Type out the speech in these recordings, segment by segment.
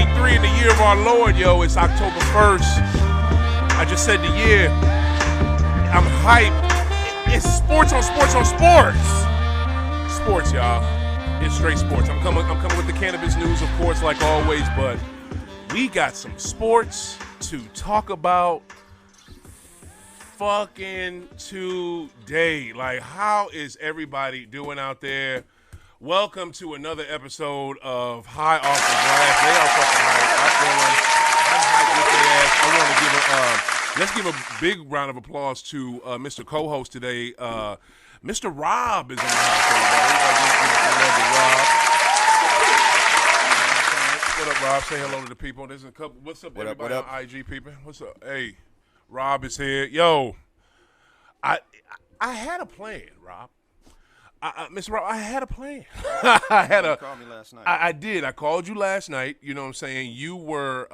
2023 in the year of our Lord, yo. It's October 1st. I just said the year. I'm hyped. It's sports on sports on sports. Sports, y'all. It's straight sports. I'm coming with the cannabis news, of course, like always, but we got some sports to talk about fucking today. Like, how is everybody doing out there? Welcome to another episode of High Off the Glass. They are fucking hyped. I'm hyped with their ass. I want to let's give a big round of applause to Mr. Co-host today. Mr. Rob is in the house, everybody. What up, Rob? Say hello to the people. There's a couple. What's up, everybody on IG, people? What's up? Hey, Rob is here. Yo, I had a plan, Rob. Mr. Rob, I had a plan. You called me last night. I did. I called you last night. You know what I'm saying? You were.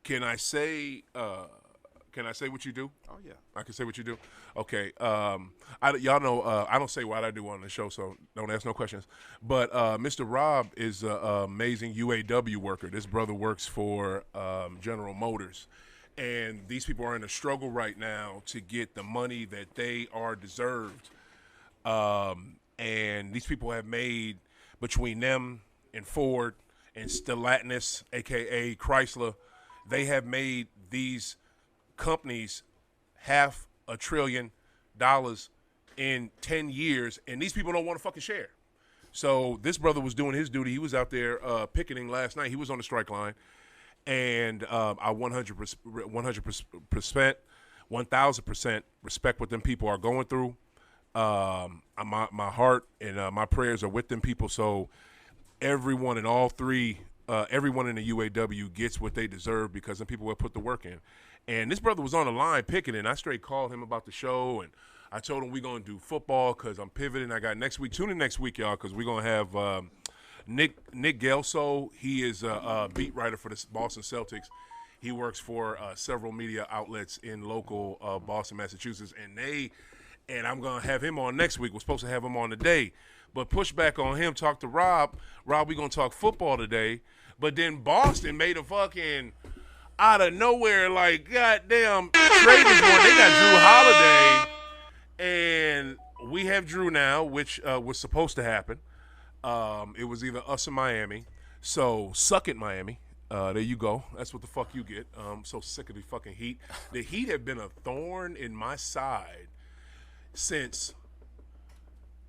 Can I say what you do? Oh yeah. I can say what you do. Okay. Y'all know I don't say what I do on the show, so don't ask no questions. But Mr. Rob is an amazing UAW worker. This brother works for General Motors. And these people are in a struggle right now to get the money that they are deserved. And these people have made, between them and Ford and Stellantis, a.k.a. Chrysler, they have made these companies $500 billion in 10 years, and these people don't want to fucking share. So this brother was doing his duty. He was out there picketing last night. He was on the strike line. And I 100%, 1,000% respect what them people are going through. My heart and my prayers are with them people. So everyone in all three, everyone in the UAW gets what they deserve because them people have put the work in. And this brother was on the line picketing. I straight called him about the show, and I told him we're going to do football because I'm pivoting. I got next week. Tune in next week, y'all, because we're going to have Nick Gelso. He is a beat writer for the Boston Celtics. He works for several media outlets in local Boston, Massachusetts, and I'm going to have him on next week. We're supposed to have him on today. But push back on him, talk to Rob. Rob, we're going to talk football today. But then Boston made a fucking out of nowhere, like, goddamn, trade this one. They got Drew Holiday, and we have Drew now, which was supposed to happen. It was either us or Miami. So suck it, Miami. There you go. That's what the fuck you get. I'm so sick of the fucking Heat. The Heat have been a thorn in my side since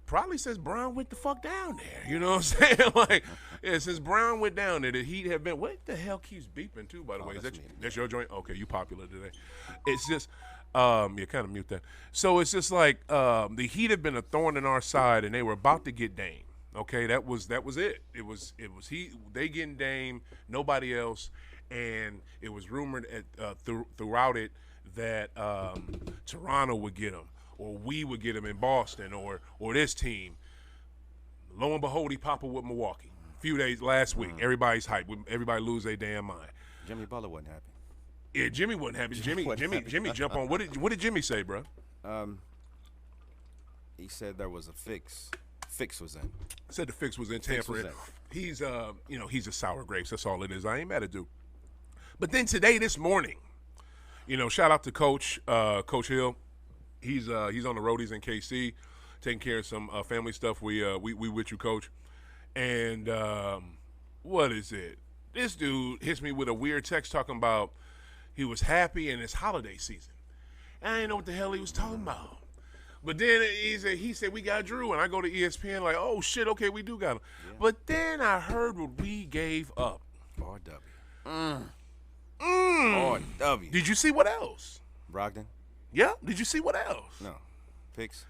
Brown went the fuck down there. You know what I'm saying? Like, yeah, since Brown went down there, the Heat have been. What the hell keeps beeping too? By the way, that's your joint? Okay, you popular today. It's just, kind of mute that. So it's just like the Heat have been a thorn in our side, and they were about to get Dame. Okay, that was it. It was they getting Dame, nobody else, and it was rumored throughout it that Toronto would get him, or we would get him in Boston, or this team. Lo and behold, he popped up with Milwaukee. A few days last week, everybody's hyped. Everybody lose their damn mind. Jimmy Butler wasn't happy. Yeah, Jimmy wasn't happy. Jimmy jump on. What did Jimmy say, bro? He said there was a fix. Fix was in. Said the fix was in tampering. He's he's a sour grapes. That's all it is. I ain't mad at dude. But then this morning, shout out to Coach Hill. He's on the road. He's in KC, taking care of some family stuff. We with you, Coach. And what is it? This dude hits me with a weird text talking about he was happy in his holiday season. I didn't know what the hell he was talking about. But then he said we got Drew, and I go to ESPN like, oh shit, okay, we do got him. Yeah. But then I heard what we gave up. RW. RW. Did you see what else? Brogdon. Yeah. Did you see what else? No. Picks.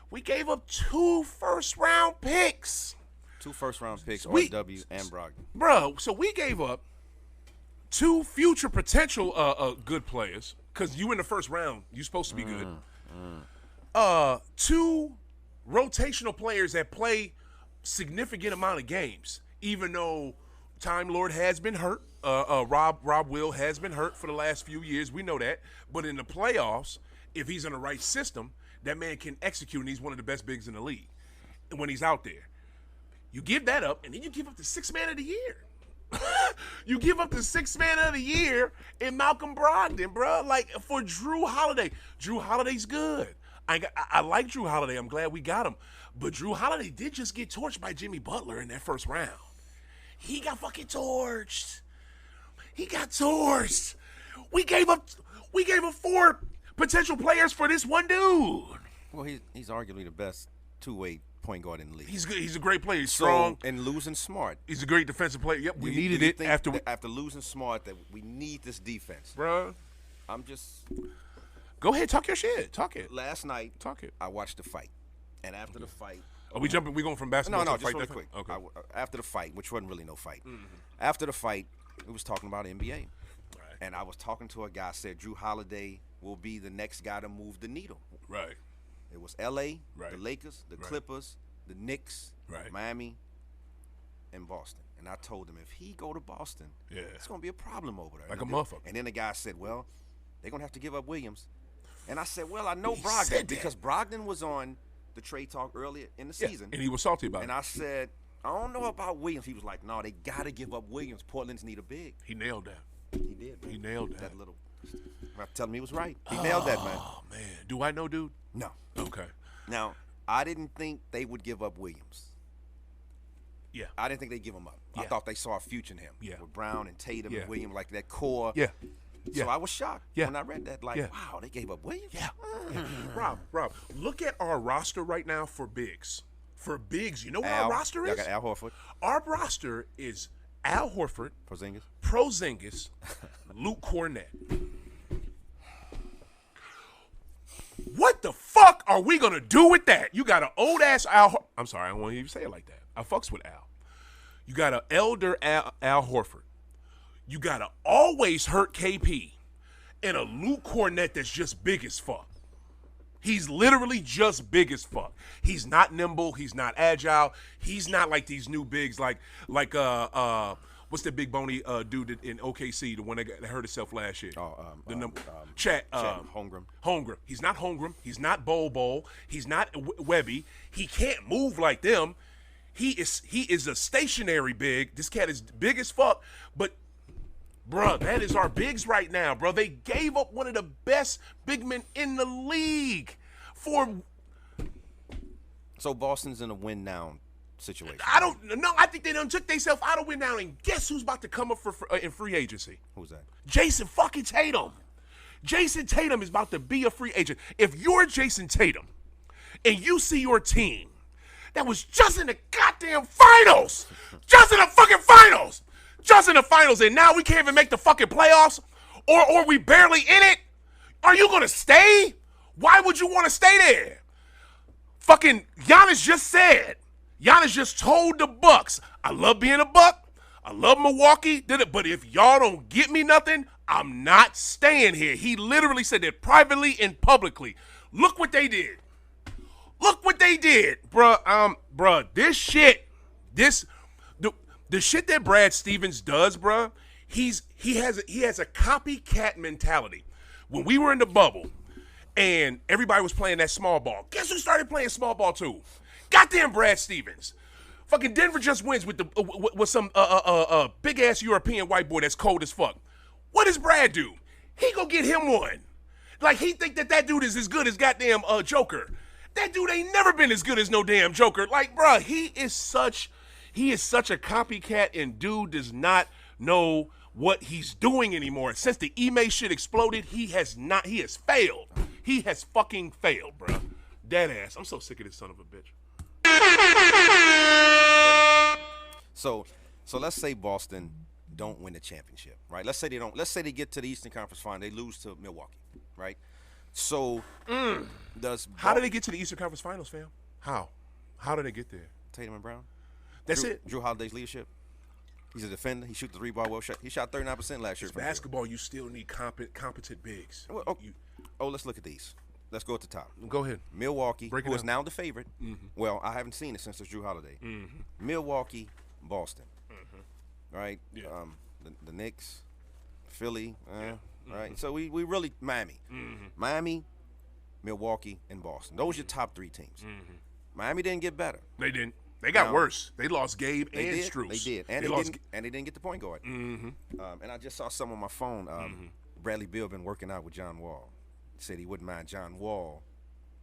We gave up 2 first-round picks. 2 first-round picks, RW and Brogdon. Bro, so we gave up 2 future potential good players, because you in the first round, you're supposed to be good. 2 rotational players that play significant amount of games, even though Time Lord has been hurt. Rob Will has been hurt for the last few years. We know that. But in the playoffs, if he's in the right system, that man can execute, and he's one of the best bigs in the league when he's out there. You give that up, and then you give up the 6th man of the year. You give up the sixth man of the year in Malcolm Brogdon, bro. Like, for Drew Holiday. Drew Holiday's good. I like Drew Holiday. I'm glad we got him. But Drew Holiday did just get torched by Jimmy Butler in that first round. He got fucking torched. He got torched. We gave up 4 potential players for this one dude. Well, he's arguably the best two-way point guard in the league. He's good. He's a great player. He's strong. And losing Smart. He's a great defensive player. Yep, we needed it after losing Smart that we need this defense. Bro, I'm just... Go ahead, talk your shit. Talk it. Last night, talk it. I watched the fight. And after the fight... Are we jumping? We going from basketball to just fight? really quick. Okay. After the fight, which wasn't really no fight. After the fight, we was talking about NBA. Right. And I was talking to a guy, said Drew Holiday will be the next guy to move the needle. Right. It was L.A., right. the Lakers, the Clippers, the Knicks, right. Miami, and Boston. And I told him if he go to Boston, it's going to be a problem over there. Like a motherfucker. And then the guy said, well, they're going to have to give up Williams. And I said, well, I know Brogdon because Brogdon was on the trade talk earlier in the season. And he was salty about it. And I said, I don't know about Williams. He was like, no, they got to give up Williams. Portland's need a big. He nailed that. He did. Man. He nailed that. That little. I'm telling him he was right. He nailed that, man. Oh, man. Do I know, dude? No. Okay. Now, I didn't think they would give up Williams. Yeah. I didn't think they'd give him up. Yeah. I thought they saw a future in him. Yeah. With Brown and Tatum and Williams, like that core. Yeah. Yeah. So I was shocked when I read that. Like, wow, they gave up Williams? Yeah. Rob, look at our roster right now for bigs. For bigs, you know what our roster is? I got Al Horford. Our roster is Al Horford. Porzingis. Luke Cornett. What the fuck are we going to do with that? You got an old-ass Al I'm sorry, I don't want to even say it like that. I fucks with Al. You got an elder Al Horford. You got an always hurt KP. And a Luke Cornett that's just big as fuck. He's literally just big as fuck. He's not nimble. He's not agile. He's not like these new bigs like what's that big bony dude in OKC, the one that hurt himself last year? Chat Holmgren. Holmgren. He's not Holmgren. He's not Bol. He's not Webby. He can't move like them. He is a stationary big. This cat is big as fuck, but bruh, that is our bigs right now, bro. They gave up one of the best big men in the league for. So Boston's in a win now situation. I don't know. I think they done took themselves out of win now, and guess who's about to come up in free agency? Who's that? Jason fucking Tatum. Jason Tatum is about to be a free agent. If you're Jason Tatum and you see your team that was just in the goddamn finals, just in the fucking finals. Just in the finals, and now we can't even make the fucking playoffs, or we barely in it. Are you gonna stay? Why would you want to stay there? Fucking Giannis just told the Bucks, I love being a Buck, I love Milwaukee, but if y'all don't get me nothing, I'm not staying here. He literally said that privately and publicly. Look what they did. Look what they did, bruh. This shit, the shit that Brad Stevens does, bruh, he has a copycat mentality. When we were in the bubble and everybody was playing that small ball, guess who started playing small ball too? Goddamn Brad Stevens. Fucking Denver just wins with some big ass European white boy that's cold as fuck. What does Brad do? He go get him one. Like he think that dude is as good as goddamn Joker. That dude ain't never been as good as no damn Joker. Like, bruh, he is such a copycat, and dude does not know what he's doing anymore. Since the Ime shit exploded, he has failed. He has fucking failed, bro. Dead ass. I'm so sick of this son of a bitch. So let's say Boston don't win the championship, right? Let's say they get to the Eastern Conference Final, they lose to Milwaukee, right? So how did they get to the Eastern Conference Finals, fam? How did they get there? Tatum and Brown. That's it. Drew Holiday's leadership. He's a defender. He shoots the 3-ball well shot. He shot 39% last year. Basketball, you still need competent bigs. Let's look at these. Let's go at the top. Go ahead. Milwaukee, who is now the favorite. Mm-hmm. Well, I haven't seen it since it's Drew Holiday. Mm-hmm. Milwaukee, Boston. Mm-hmm. Right? Yeah. The Knicks, Philly. Right? So we really Miami. Mm-hmm. Miami, Milwaukee, and Boston. Those are your top 3 teams. Mm-hmm. Miami didn't get better. They didn't. They got worse. They lost Gabe They and did. Strus. They did, and they didn't get the point guard. Mm-hmm. And I just saw some on my phone. Bradley Beal been working out with John Wall. He said he wouldn't mind John Wall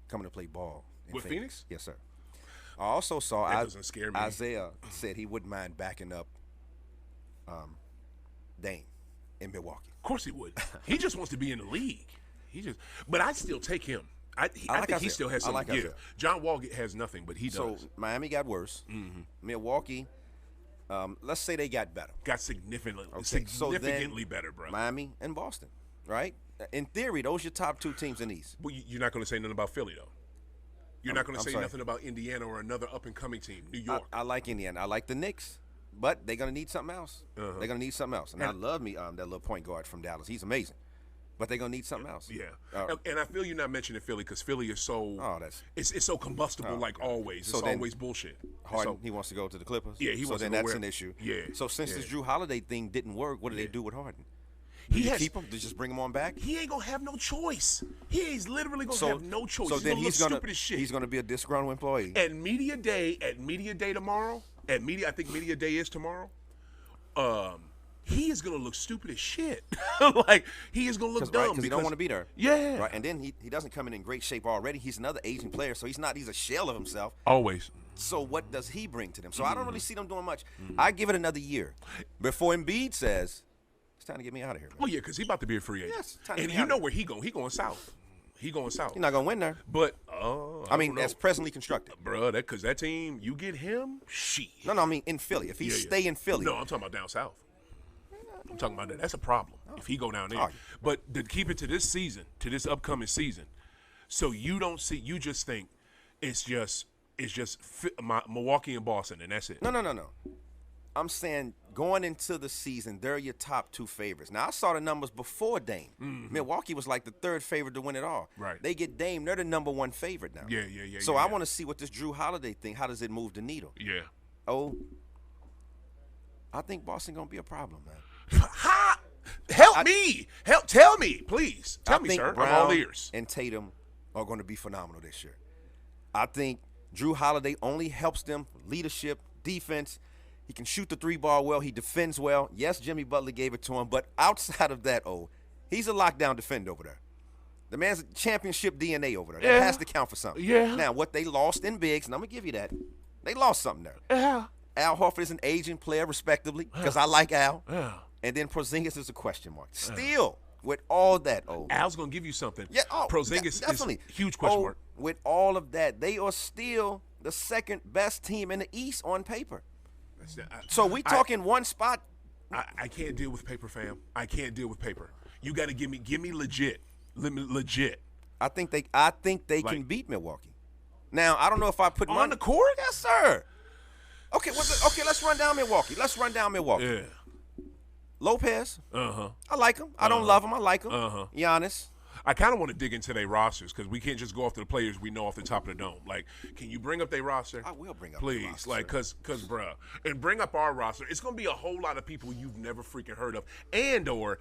coming to play ball in With Phoenix? Yes, sir. I also saw That doesn't scare me. Isaiah said he wouldn't mind backing up Dame in Milwaukee. Of course he would. He just wants to be in the league. But I'd still take him. I think he still has something to give. John Wall has nothing, but he does. So Miami got worse. Mm-hmm. Milwaukee, let's say they got better. Got significantly better, bro. Miami and Boston, right? In theory, those are your top 2 teams in the East. Well, you're not going to say nothing about Philly, though. You're not going to say nothing about Indiana or another up-and-coming team, New York. I like Indiana. I like the Knicks, but they're going to need something else. They're going to need something else. And I love me that little point guard from Dallas. He's amazing. But they're going to need something else. Yeah. And I feel you're not mentioning Philly because Philly is so it's so combustible like always. So it's always bullshit. Harden, he wants to go to the Clippers? Yeah, he wants to go that's an issue. Yeah. So since this Drew Holiday thing didn't work, what do they do with Harden? Keep him? Just bring him on back? He ain't going to have no choice. He's literally going to have no choice. So then he's going to look stupid as shit. He's going to be a disgruntled employee. At media day tomorrow, I think media day is tomorrow, he is going to look stupid as shit. Like, he is going to look dumb. Because he don't want to be there. Yeah. Right? And then he doesn't come in great shape already. He's another Asian player, so he's a shell of himself. Always. So what does he bring to them? So I don't really see them doing much. I give it another year before Embiid says, it's time to get me out of here, man. Oh, yeah, because he about to be a free agent. Yes. And you know where he going. He going south. He going south. He's not going to win there. But, I mean, that's presently constructed. Bro, because that team, you get him, shit. No, I mean in Philly. If he stay in Philly. No, I'm talking about down south. I'm talking about that. That's a problem if he go down there. But to keep it to this season, to this upcoming season, so you just think it's just Milwaukee and Boston, and that's it. No. I'm saying going into the season, they're your top 2 favorites. Now, I saw the numbers before Dame. Milwaukee was like the 3rd favorite to win it all. Right. They get Dame. They're the number 1 favorite now. Yeah. So I want to see what this Drew Holiday thing, how does it move the needle? Yeah. Oh, I think Boston going to be a problem, man. Tell me, please. Tell me, sir. Brown I'm all ears. and Tatum are going to be phenomenal this year. I think Drew Holiday only helps them leadership, defense. He can shoot the 3-ball well. He defends well. Yes, Jimmy Butler gave it to him, but outside of that, he's a lockdown defender over there. The man's a championship DNA over there. That has to count for something. Yeah. Now, what they lost in bigs, and I'm going to give you that, they lost something there. Yeah. Al Horford is an aging player, respectively, because I like Al. Yeah. And then Porzingis is a question mark. Still, with all that, Al's going to give you something. Yeah, Porzingis definitely. is a huge question mark. With all of that, they are still the 2nd best team in the East on paper. So we talking one spot. I can't deal with paper, fam. I can't deal with paper. You got to give me legit. Legit. I think they can beat Milwaukee. Now, I don't know if I put on the court. Yes, sir. Okay, let's run down Milwaukee. Yeah. Lopez. I like him. I don't love him. I like him. Giannis. I kind of want to dig into their rosters because we can't just go off the players we know off the top of the dome. Like, can you bring up their roster? I will bring up please, the roster, like, cause, bruh, and bring up our roster. It's gonna be a whole lot of people you've never freaking heard of, and/or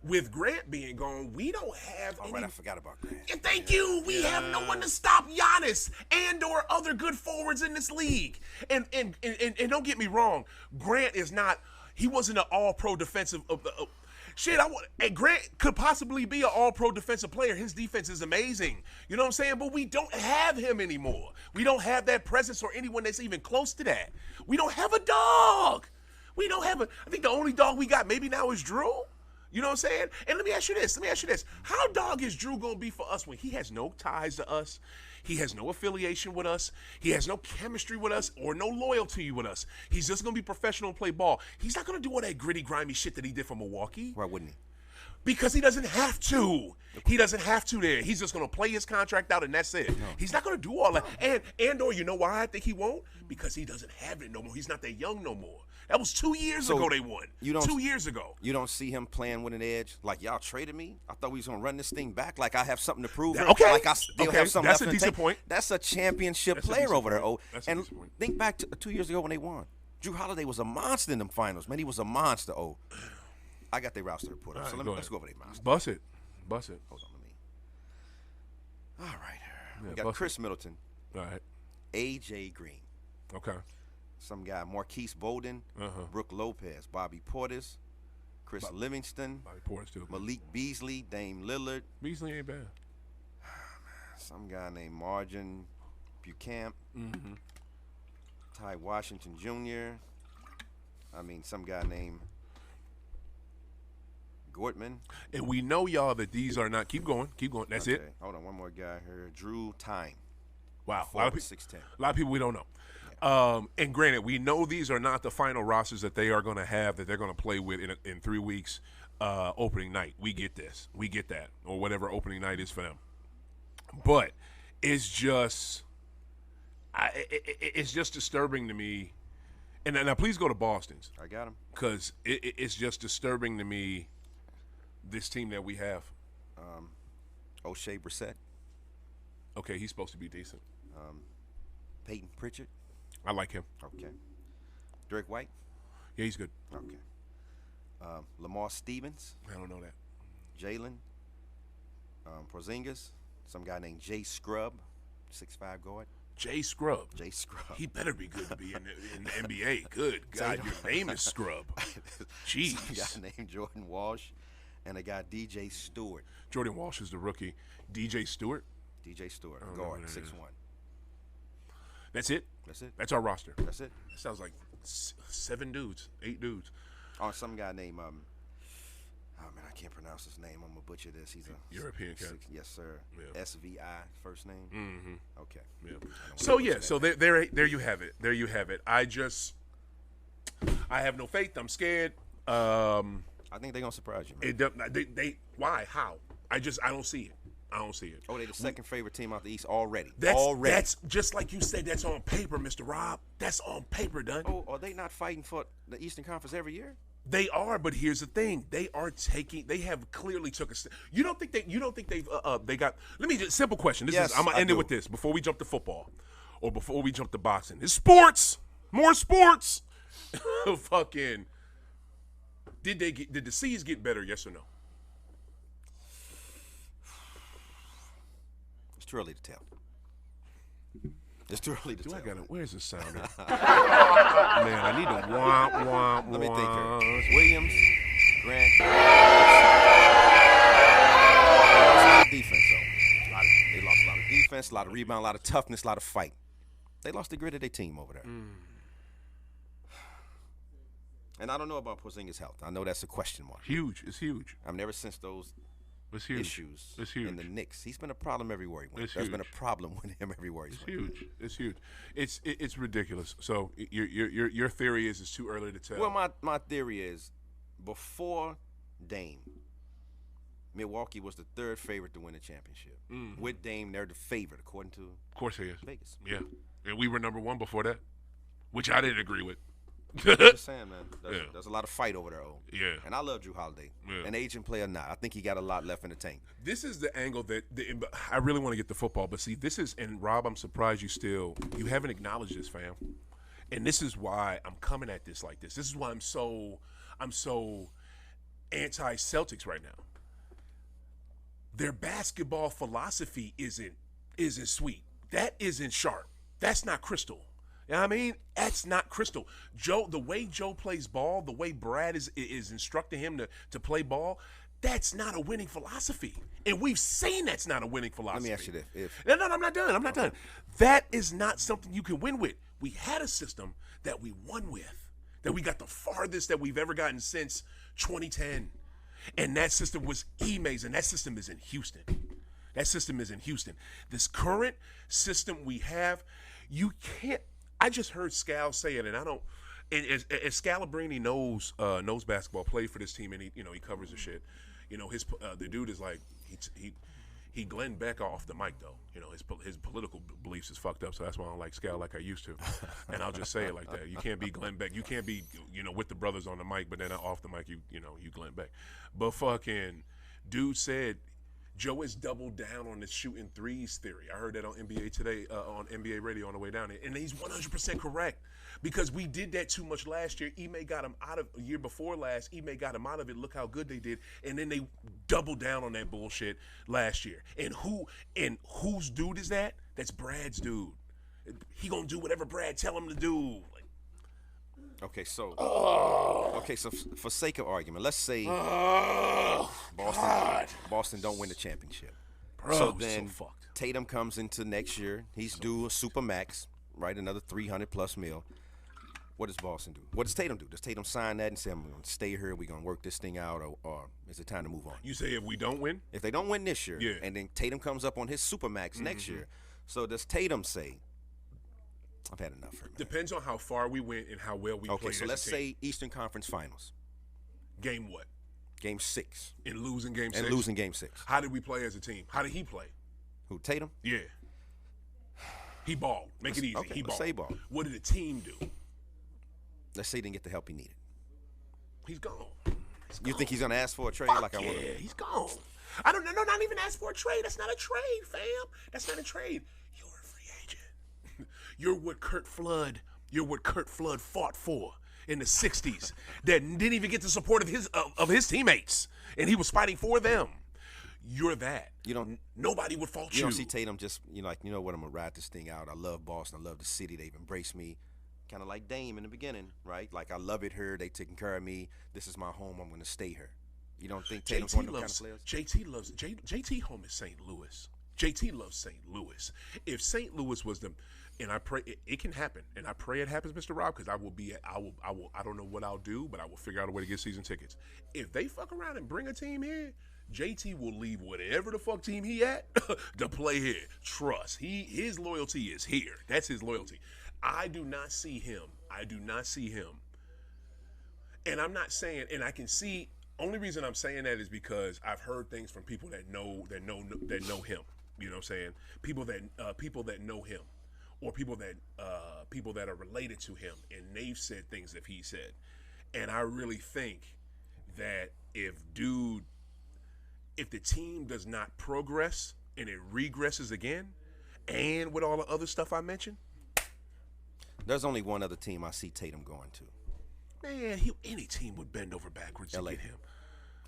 with Grant being gone, we don't have. Right, I forgot about Grant. Thank you. We have no one to stop Giannis and/or other good forwards in this league. And don't get me wrong, Grant is not. He wasn't an All-Pro defensive. Grant could possibly be an All-Pro defensive player. His defense is amazing. You know what I'm saying? But we don't have him anymore. We don't have that presence or anyone that's even close to that. We don't have a dog. I think the only dog we got maybe now is Drew. You know what I'm saying? And let me ask you this. How dog is Drew going to be for us when he has no ties to us? He has no affiliation with us. He has no chemistry with us or no loyalty with us. He's just going to be professional and play ball. He's not going to do all that gritty, grimy shit that he did for Milwaukee. Why wouldn't he? Because he doesn't have to. He doesn't have to there. He's just going to play his contract out, and that's it. No. He's not going to do all that. And/or you know why I think he won't? Because he doesn't have it no more. He's not that young no more. That was 2 years ago they won. 2 years ago. You don't see him playing with an edge? Like, y'all traded me? I thought we was going to run this thing back like I have something to prove. Okay. Like I still have something That's left a decent point. That's a championship player over there. And think back to 2 years ago when they won. Drew Holiday was a monster in them finals. Man, he was a monster. I got their roster report up. So let's go over their roster. Bust it. Hold on. All right. We got Chris Middleton. All right. A.J. Green. Okay. Some guy, Marquise Bolden, Brooke Lopez, Bobby Portis, Chris Livingston, Bobby Portis too. Malik Beasley, Dame Lillard. Beasley ain't bad. Some guy named Margin Buchamp, Ty Washington Jr. Some guy named Gortman. And we know, y'all, that these are not. Keep going. That's okay. it. Hold on, one more guy here. Drew Tyne. Wow. A 6'10". lot of people we don't know. Yeah. And granted, we know these are not the final rosters that they are going to have, that they're going to play with in 3 weeks opening night. We get this. We get that. Or whatever opening night is for them. But it's just disturbing to me. And now please go to Boston's. I got him. Because it's just disturbing to me, this team that we have. O'Shea Brissett. Okay, he's supposed to be decent. Peyton Pritchard. I like him. Okay. Derek White. Yeah, he's good. Okay. Lamar Stevens. I don't know that. Jalen. Porzingis. Some guy named Jay Scrubb, 6'5" guard. Jay Scrubb. Jay Scrubb. He better be good to be in the NBA. Good God, your name is Scrubb. Jeez. Some guy named Jordan Walsh, and a guy DJ Stewart. Jordan Walsh is the rookie. DJ Stewart. DJ Stewart, guard, 6'1". That's it. That's it. That's our roster. That's it. That sounds like 7 dudes, 8 dudes. Oh, some guy named I can't pronounce his name. I'm gonna butcher this. He's a European cat. Yes, sir. Yeah. SVI first name. Mm-hmm. Okay. Yeah. So there you have it. There you have it. I have no faith. I'm scared. I think they're gonna surprise you, man. Why? How? I don't see it. I don't see it. Oh, they're the second favorite team out the East already. That's just like you said. That's on paper, Mr. Rob. That's on paper, done. Oh, are they not fighting for the Eastern Conference every year? They are, but here's the thing: they have clearly took a step. You don't think they've they got? Let me just simple question. I'm gonna end it with this before we jump to football, or before we jump to boxing. It's sports, more sports. Fucking. Did the C's get better? Yes or no? It's too early to tell. It's too early to tell. Where's the sounder? Man, I need to womp. Let me think here. Williams, Grant. Defense, though. They lost a lot of defense, a lot of rebound, a lot of toughness, a lot of fight. They lost the grit of their team over there. And I don't know about Porzingis' health. I know that's a question mark. Huge. It's huge. I've never sensed those issues in the Knicks. He's been a problem everywhere he went. There's been a problem with him everywhere he went. It's huge. It's ridiculous. So your theory is it's too early to tell. Well, my theory is before Dame, Milwaukee was the third favorite to win the championship. With Dame, they're the favorite according to of course he is. Vegas. Yeah, and we were number 1 before that, which I didn't agree with. Just saying, man. There's a lot of fight over there. Yeah. And I love Drew Holiday. Yeah. An aging player, not. I think he got a lot left in the tank. This is the angle that I really want to get to football. But see, this is, and Rob, I'm surprised you haven't acknowledged this, fam. And this is why I'm coming at this like this. This is why I'm so anti-Celtics right now. Their basketball philosophy isn't sweet. That isn't sharp. That's not crystal. You know what I mean? That's not crystal. Joe, the way Joe plays ball, the way Brad is instructing him to play ball, that's not a winning philosophy. And we've seen that's not a winning philosophy. Let me ask you this. No, I'm not done. I'm not done. That is not something you can win with. We had a system that we won with, that we got the farthest that we've ever gotten since 2010. And that system was Ime's, and that system is in Houston. This current system we have, you can't. I just heard Scal say it, and I don't. And as Scalabrini knows basketball, played for this team, and he covers the shit. The dude is like he Glenn Beck off the mic though. His political beliefs is fucked up, so that's why I don't like Scal like I used to. And I'll just say it like that. You can't be Glenn Beck. You can't be with the brothers on the mic, but then off the mic you Glenn Beck. But fucking dude said Joe has doubled down on this shooting threes theory. I heard that on NBA Today, on NBA Radio on the way down there. And he's 100% correct because we did that too much last year. Ime got him out of a year before last. Ime got him out of it. Look how good they did. And then they doubled down on that bullshit last year. And whose dude is that? That's Brad's dude. He gonna do whatever Brad tell him to do. Like, Okay, so for sake of argument, let's say Boston don't win the championship. bro, So then so fucked. Tatum comes into next year. He's due a super max, right? Another 300+ mil. What does Boston do? What does Tatum do? Does Tatum sign that and say, I'm going to stay here, we're going to work this thing out, or is it time to move on? You say if we don't win? If they don't win this year, Yeah. and then Tatum comes up on his super max next year, so does Tatum say, I've had enough for a minute? Depends on how far we went and how well we played. Okay, so as let's a team. say Eastern Conference Finals, Game what? Game 6. And losing game 6? And losing Game 6. How did we play as a team? How did he play? Who, Tatum? Yeah. He balled. Make it easy. Okay, He let's balled. say he balled. What did the team do? Let's say he didn't get the help he needed. He's gone. You think he's going to ask for a trade? Fuck Like I want yeah, he's gone. I don't know. Not even ask for a trade. That's not a trade, fam. That's not a trade. You're a free agent. You're what Kurt Flood fought for in the '60s. That didn't even get the support of his teammates, and he was fighting for them. You're that. You don't. Nobody would fault you. You don't see Tatum just, like, you know what, I'm going to ride this thing out. I love Boston. I love the city. They've embraced me. Kind of like Dame in the beginning, right? Like, I love it here. They taking care of me. This is my home. I'm going to stay here. You don't think Tatum's one of those kind of players? JT home is St. Louis. JT loves St. Louis. If St. Louis was them, and I pray it can happen, and I pray it happens, Mr. Rob, because I don't know what I'll do, but I will figure out a way to get season tickets. If they fuck around and bring a team here, JT will leave whatever the fuck team he at to play here. Trust. His loyalty is here. That's his loyalty. I do not see him. And I'm not saying, and I can see, only reason I'm saying that is because I've heard things from people that know him. You know what I'm saying? People that know him, or people that are related to him, and they've said things that he said. And I really think that if the team does not progress and it regresses again, and with all the other stuff I mentioned, there's only one other team I see Tatum going to. Man, any team would bend over backwards to get him.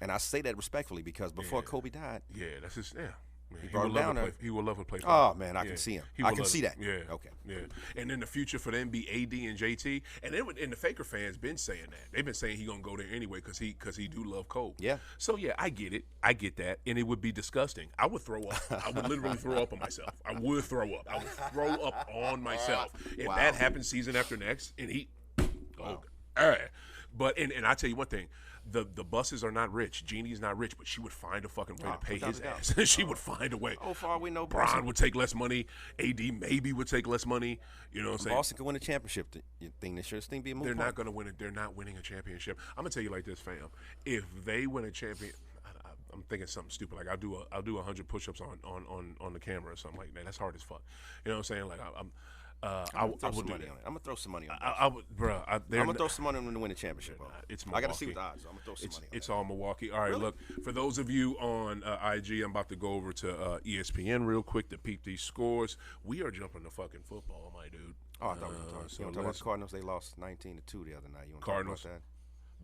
And I say that respectfully because before Kobe died, that's his. Yeah, man, he brought him down there. He would love to play. Oh man, I can see him. I can see that. Yeah. Okay. Yeah. And then the future for them be AD and JT, and the Faker fans been saying that. They've been saying he gonna go there anyway because he do love Kobe. Yeah. So yeah, I get it. I get that, and it would be disgusting. I would throw up. I would literally throw up on myself. I would throw up. I would throw up on myself if that happens season after next, and he. Wow. But and I tell you one thing, the buses are not rich. Jeannie's not rich, but she would find a fucking way to pay his ass. She would find a way. Oh, far we know, Bron would take less money. AD maybe would take less money. You know what I'm saying? Boston could win a championship thing this year. This thing be a move. They're not going to win it. They're not winning a championship. I'm gonna tell you like this, fam. If they win a champion, I'm thinking something stupid. Like I'll do 100 push-ups on the camera or something like that. That's hard as fuck. You know what I'm saying? Like I would do that. I'm gonna throw some money on it. I would, bro. I'm gonna throw some money on them to win the championship. It's Milwaukee. I gotta see what the odds are. I'm gonna throw some money on It's all Milwaukee. All right, Really? look, for those of you on IG, I'm about to go over to ESPN real quick to peep these scores. We are jumping to fucking football, my dude. Oh, I thought we were talking. So You want to talk about the Cardinals? They lost 19-2 the other night. You want to Cardinals. talk about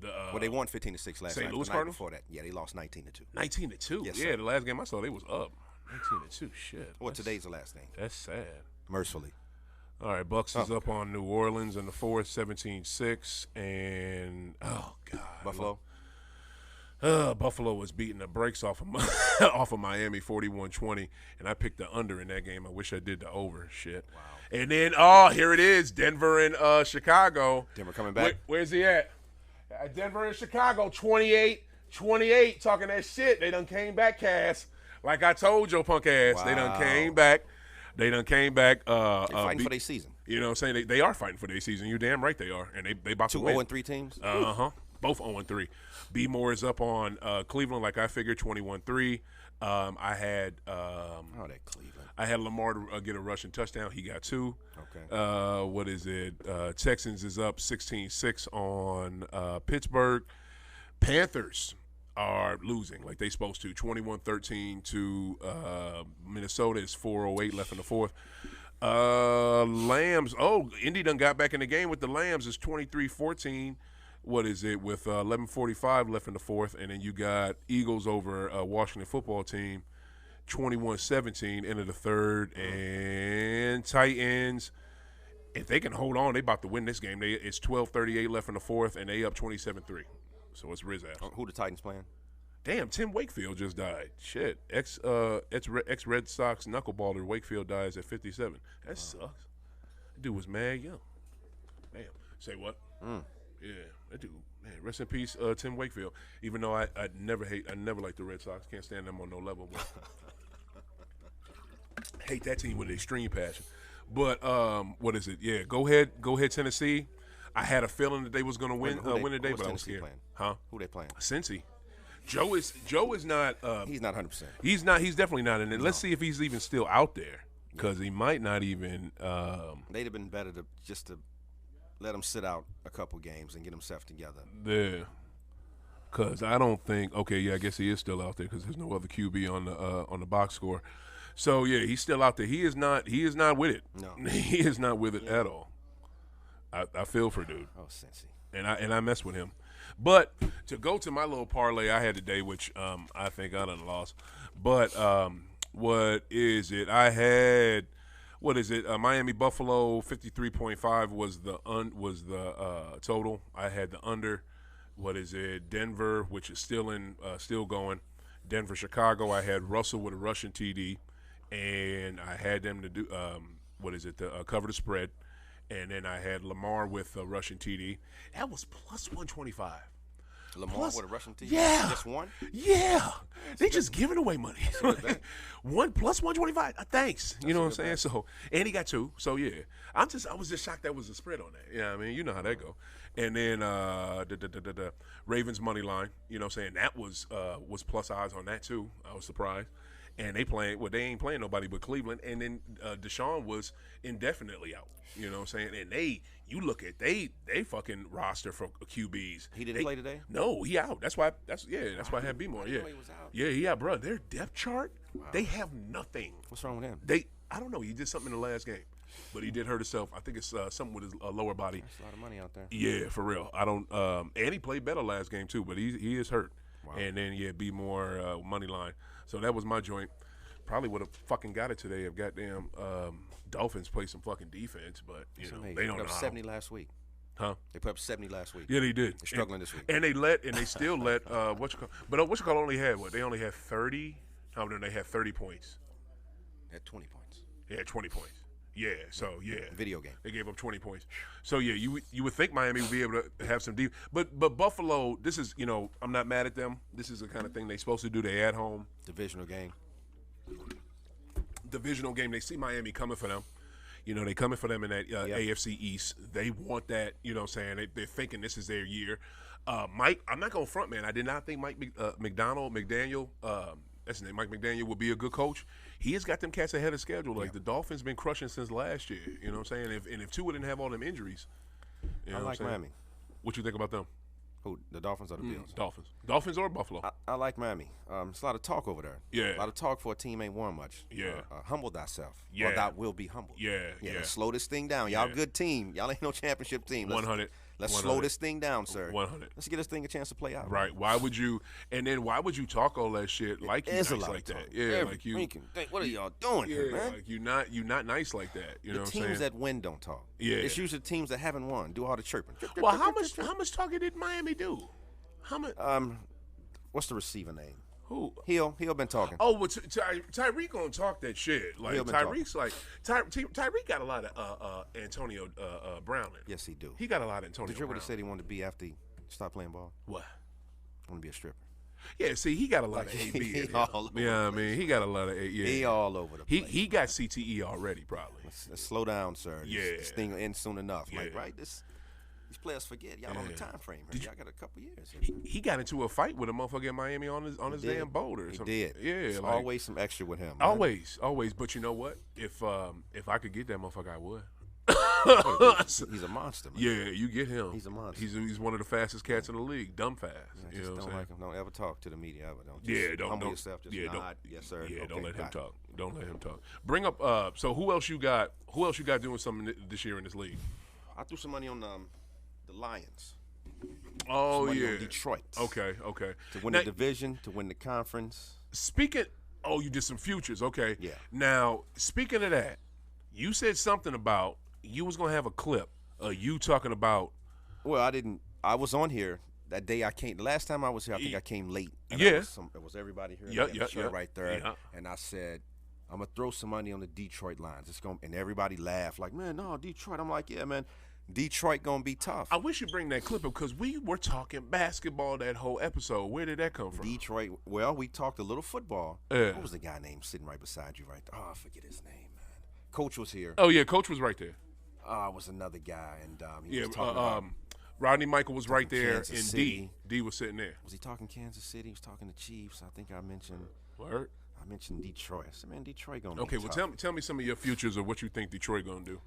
that? Well, they won 15-6 last St. night. Louis the night Cardinals? before that, yeah, they lost 19-2. 19-2. Yes, Yeah, sir. the last game I saw, they was up. 19-2. Shit. Well, today's the last game. That's sad. Mercifully. All right, Bucks is up on New Orleans in the fourth, 17-6, and oh god, Buffalo. Buffalo was beating the brakes off of off of Miami, 41-20, and I picked the under in that game. I wish I did the over. Shit. Wow. And then here it is, Denver and Chicago. Denver coming back. Where's he at? Denver and Chicago, 28, talking that shit. They done came back, Cass. Like I told your punk ass, Wow. they done came back. They fighting for their season. You know what I'm saying? They are fighting for their season. You're damn right they are. And they about to win. 2-0-3 teams? Both 0-3. B. Moore is up on Cleveland like I figured, 21-3. I had that Cleveland. I had Lamar to get a rushing touchdown. He got 2. Okay. What is it? Texans is up 16-6 on Pittsburgh. Panthers are losing like they supposed to, 21-13 to Minnesota. Is 4:08 left in the fourth. Lambs, Indy done got back in the game with the Lambs. It's 23-14. What is it with 11:45 left in the fourth, and then you got Eagles over Washington football team. 21-17 into the third, and Titans. If they can hold on, they about to win this game. It's 12:38 left in the fourth, and they up 27-3. So it's Riz ass. Who the Titans playing? Damn, Tim Wakefield just died. Shit, ex Red Sox knuckleballer Wakefield dies at 57. That sucks. That dude was mad young. Damn. Say what? Yeah, that dude. Man, rest in peace, Tim Wakefield. Even though I never liked the Red Sox. Can't stand them on no level. But hate that team with extreme passion. But what is it? Yeah, go ahead, Tennessee. I had a feeling that they was gonna win today, but I was scared. Playing? Huh? Who they playing? Cincy. Joe is not. He's not 100%. He's not. He's definitely not. And let's see if he's even still out there, because he might not even. They'd have been better to let him sit out a couple games and get himself together. Yeah. Because I don't think. Okay, yeah, I guess he is still out there because there's no other QB on the box score. So yeah, he's still out there. He is not with it. No, he is not with it at all. I feel for dude. Oh, Cincy. And I mess with him. But to go to my little parlay I had today, which I think I done lost. But what is it? I had Miami Buffalo 53.5 was the total. I had the under. What is it? Denver, which is still going. Denver Chicago. I had Russell with a rushing TD, and I had them to do cover the spread. And then I had Lamar with a rushing TD. That was plus 125. Lamar with a rushing TD? Yeah. Just one? Yeah. They just giving away money. One plus 125. Thanks. You know what I'm saying? So, and he got two. So, yeah. I was just shocked that was a spread on that. Yeah, I mean, you know how that go. And then the Ravens money line, you know what I'm saying? That was plus odds on that, too. I was surprised. And they ain't playing nobody but Cleveland. And then Deshaun was indefinitely out. You know what I'm saying? And you look at they fucking roster for QBs. He didn't play today? No, he out. That's why I had B-more. Yeah. He was out. Yeah, bro. Their depth chart, they have nothing. What's wrong with him? I don't know. He did something in the last game. But he did hurt himself. I think it's something with his lower body. That's a lot of money out there. Yeah, for real. I don't and he played better last game too, but he is hurt. Wow. And then B-more money line. So that was my joint. Probably would have fucking got it today if goddamn Dolphins play some fucking defense, but they don't know. They put up 70 last week. Huh? They put up 70 last week. Yeah, they did. They're struggling this week. And they still let whatchamacallit only had what? They only had 30. Oh no, they had 30 points. They had 20 points. They had 20 points. Yeah, so yeah. Video game. They gave up 20 points. So yeah, you would think Miami would be able to have some deep, but Buffalo. This is I'm not mad at them. This is the kind of thing they're supposed to do. They at home. Divisional game. They see Miami coming for them. They coming for them in that AFC East. They want that. You know what I'm saying? They're thinking this is their year. Mike, I'm not going to front, man. I did not think Mike McDaniel, that's his name, Mike McDaniel would be a good coach. He has got them cats ahead of schedule. Like, the Dolphins been crushing since last year. You know what I'm saying? If Tua didn't have all them injuries. I like Miami. What you think about them? Who, the Dolphins or the Bills? Dolphins or Buffalo? I like Miami. It's a lot of talk over there. Yeah. A lot of talk for a team ain't won much. Yeah. Humble thyself. Yeah. Or thou will be humbled. Yeah. Let's slow this thing down. Y'all good team. Y'all ain't no championship team. 100. Let's slow this thing down, sir. 100. Let's get this thing a chance to play out. Right. Why would you talk all that shit like you nice like that? Yeah, like you. What are y'all doing here, man? Like you not nice like that. You know what I'm saying? The teams that win don't talk. Yeah. It's usually the teams that haven't won do all the chirping. Well, how much talking did Miami do? How much? What's the receiver name? Who? Hill been talking. Oh, well, Tyreek gonna talk that shit. Like Tyreek's like Tyreek got a lot of Antonio Brown. Yes, he do. He got a lot of Antonio. Did you hear what Brown. he said he wanted to be after he stopped playing ball? What? I want to be a stripper. Yeah, see, he got a lot of AB. Yeah, I mean, he got a lot of yeah. He all over the place. He got CTE already, probably. Let's slow down, sir. Yeah, this thing will end soon enough. Yeah. Like, right? These players forget. Y'all on the time frame. Right? Y'all got a couple years. He got into a fight with a motherfucker in Miami on his damn boat or something. He did. Yeah, there's always some extra with him. Always. But you know what? If I could get that motherfucker, I would. He's a monster, man. Yeah, you get him. He's a monster. He's one of the fastest cats in the league. Dumb fast. Yeah, you know what I'm saying? like him. Don't ever talk to the media ever. Don't humble don't yourself. Just nod. Yes, sir. Yeah, okay, don't let him bye. talk. Don't let him talk. Bring up. So who else you got? Who else you got doing something this year in this league? I threw some money on the Lions. Oh some money yeah, on Detroit. Okay. To win the division, to win the conference. Speaking Oh, you did some futures. Okay. Yeah. Now, speaking of that, you said something about you was gonna have a clip of you talking about. Well, I didn't. I was on here that day. I came. The last time I was here, I think I came late. And Yeah. It was everybody here. Yeah. Right there. Yeah. And I said, I'm gonna throw some money on the Detroit Lions. It's gonna, and everybody laughed like, man, no, Detroit. I'm like, yeah, man, Detroit gonna be tough. I wish you bring that clip up because we were talking basketball that whole episode. Where did that come from? Detroit. Well, we talked a little football. Yeah. What was the guy named sitting right beside you right there? Oh, I forget his name, man. Coach was here. Oh yeah, Coach was right there. It was another guy, and he was talking about Rodney Michael was right there, Kansas and City. D was sitting there. Was he talking Kansas City? He was talking the Chiefs. I think I mentioned. Word. I mentioned Detroit. I said, man, Detroit gonna be Okay, well tough. tell me some of your futures of what you think Detroit gonna do.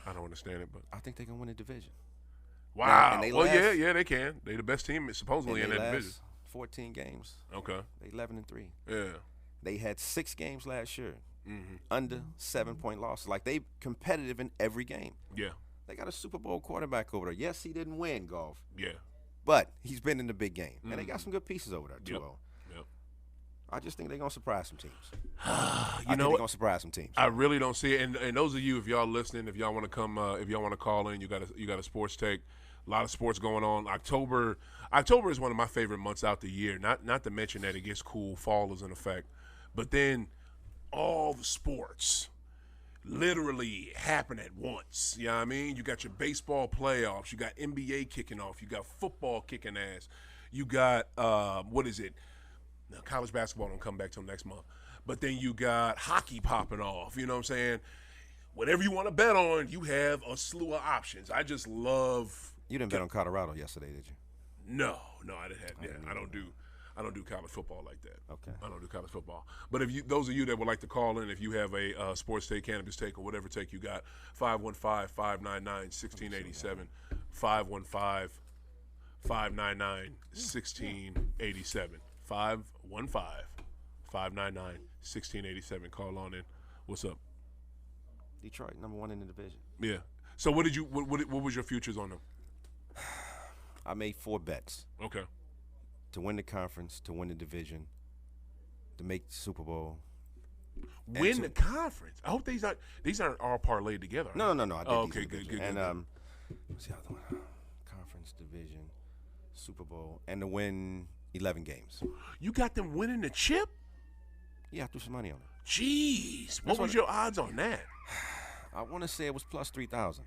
I don't understand it, but I think they're gonna win the division. wow. And they Well, last- yeah, they can. They the best team supposedly in And they that last division. 14 games. Okay. They 11-3. Yeah. They had 6 games last year, Mm-hmm. under 7-point losses. Like they competitive in every game. Yeah. They got a Super Bowl quarterback over there. Yes, he didn't win golf, Yeah. but he's been in the big game, and they got some good pieces over there too. Yep. Oh. Yep. I just think they're gonna surprise some teams. You They're know what? gonna surprise some teams. I really don't see it. And those of you, if y'all listening, if y'all want to come, if y'all want to call in, you got a sports take. A lot of sports going on. October is one of my favorite months out the year. Not to mention that it gets cool. Fall is in effect, but then all the sports literally happen at once. You know what I mean? You got your baseball playoffs. You got NBA kicking off. You got football kicking ass. You got what is it? Now, college basketball don't come back till next month. But then you got hockey popping off. You know what I'm saying? Whatever you want to bet on, you have a slew of options. I just love. You didn't bet on Colorado yesterday, did you? No, I didn't have. Yeah, I don't do college football like that. Okay. I don't do college football. But if you, those of you that would like to call in, if you have a sports take, cannabis take, or whatever take you got, 515-599-1687, 515-599-1687, 515-599-1687. Call on in. What's up? Detroit, number 1 in the division. Yeah. So what did you? What was your futures on them? I made 4 bets. Okay. To win the conference, to win the division, to make the Super Bowl. Win the conference. I hope these aren't all parlayed together. No. I did Oh, these okay, individually. good. And what's the other one? Conference, division, Super Bowl, and to win 11 games. You got them winning the chip? Yeah, I threw some money on it. Jeez, what was your odds on that? I want to say it was plus 3,000.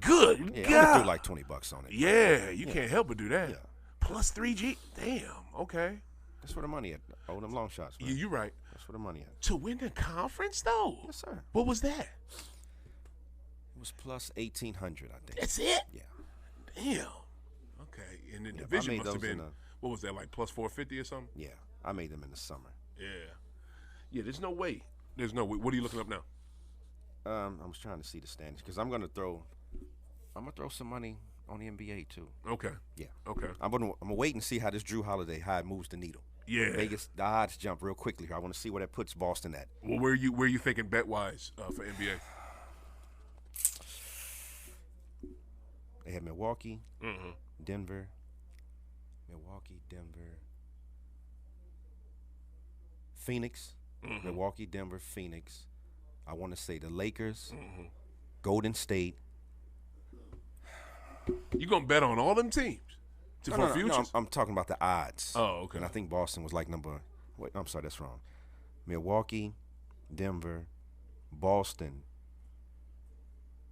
Good Yeah, God. I threw like $20 on it. Yeah, you can't help but do that. Yeah. Plus 3G. Damn. Okay. That's where the money at. Oh, them long shots, man. Yeah, you're right. That's where the money at. To win the conference, though? Yes, sir. What was that? It was plus 1,800, I think. That's it? Yeah. Damn. Okay. And the Yeah, I division made must have those in been, what was that, like plus 450 or something? Yeah, I made them in the summer. Yeah. Yeah, there's no way. There's no way. What are you looking up now? I was trying to see the standings because I'm gonna throw some money on the NBA too. Okay. Yeah. Okay. I'm gonna wait and see how this Drew Holiday how it moves the needle. Yeah. Vegas, the odds jump real quickly here. I want to see where that puts Boston at. Well, where you thinking bet wise for NBA? They have Milwaukee, Mm-hmm. Denver, Phoenix, Milwaukee, Denver, Phoenix. I want to say the Lakers, Golden State. You gonna bet on all them teams for futures? I'm talking about the odds. Oh, okay. And I think Boston was like number. Wait, I'm sorry, that's wrong. Milwaukee, Denver, Boston,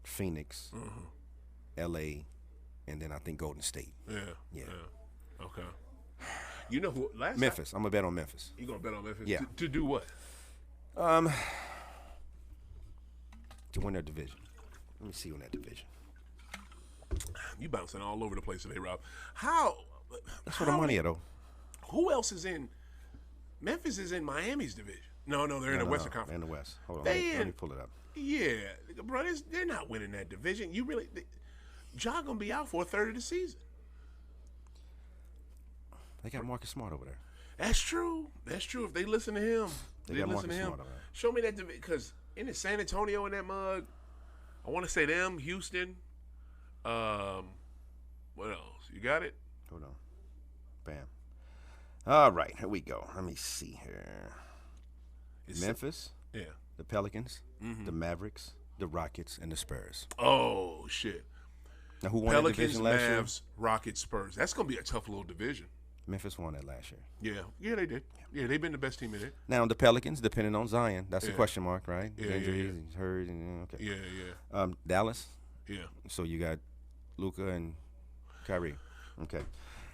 Phoenix, L.A., and then I think Golden State. Yeah. Okay. You know who? Memphis. I'm gonna bet on Memphis. You gonna bet on Memphis? Yeah. To do what? To win their division. Let me see on that division. You bouncing all over the place today, Rob. How? That's where the money at, though. Who else is in? Memphis is in Miami's division. No, they're in the Western They're Conference. in the West. Hold on. They Let me pull it up. Yeah, brothers, they're not winning that division. You really, Ja gonna be out for a third of the season. They got Marcus Smart over there. That's true. That's true. If they listen to him, They got Marcus Smart over there. Show me that division because in San Antonio in that mug, I want to say them, Houston. What else? You got it? Hold on. Bam. All right, here we go. Let me see here. Memphis, Yeah. the Pelicans, the Mavericks, the Rockets, and the Spurs. Oh shit. Now, who won that Pelicans, division last year? Mavs, Rockets, Spurs. That's gonna be a tough little division. Memphis won that last year. Yeah, they did. Yeah, they've been the best team in it. Now, the Pelicans, depending on Zion, that's a Yeah. question mark, right? Yeah, Injuries, yeah. he's hurt, and okay. Yeah. Dallas, Yeah. so you got Luka and Kyrie. Okay.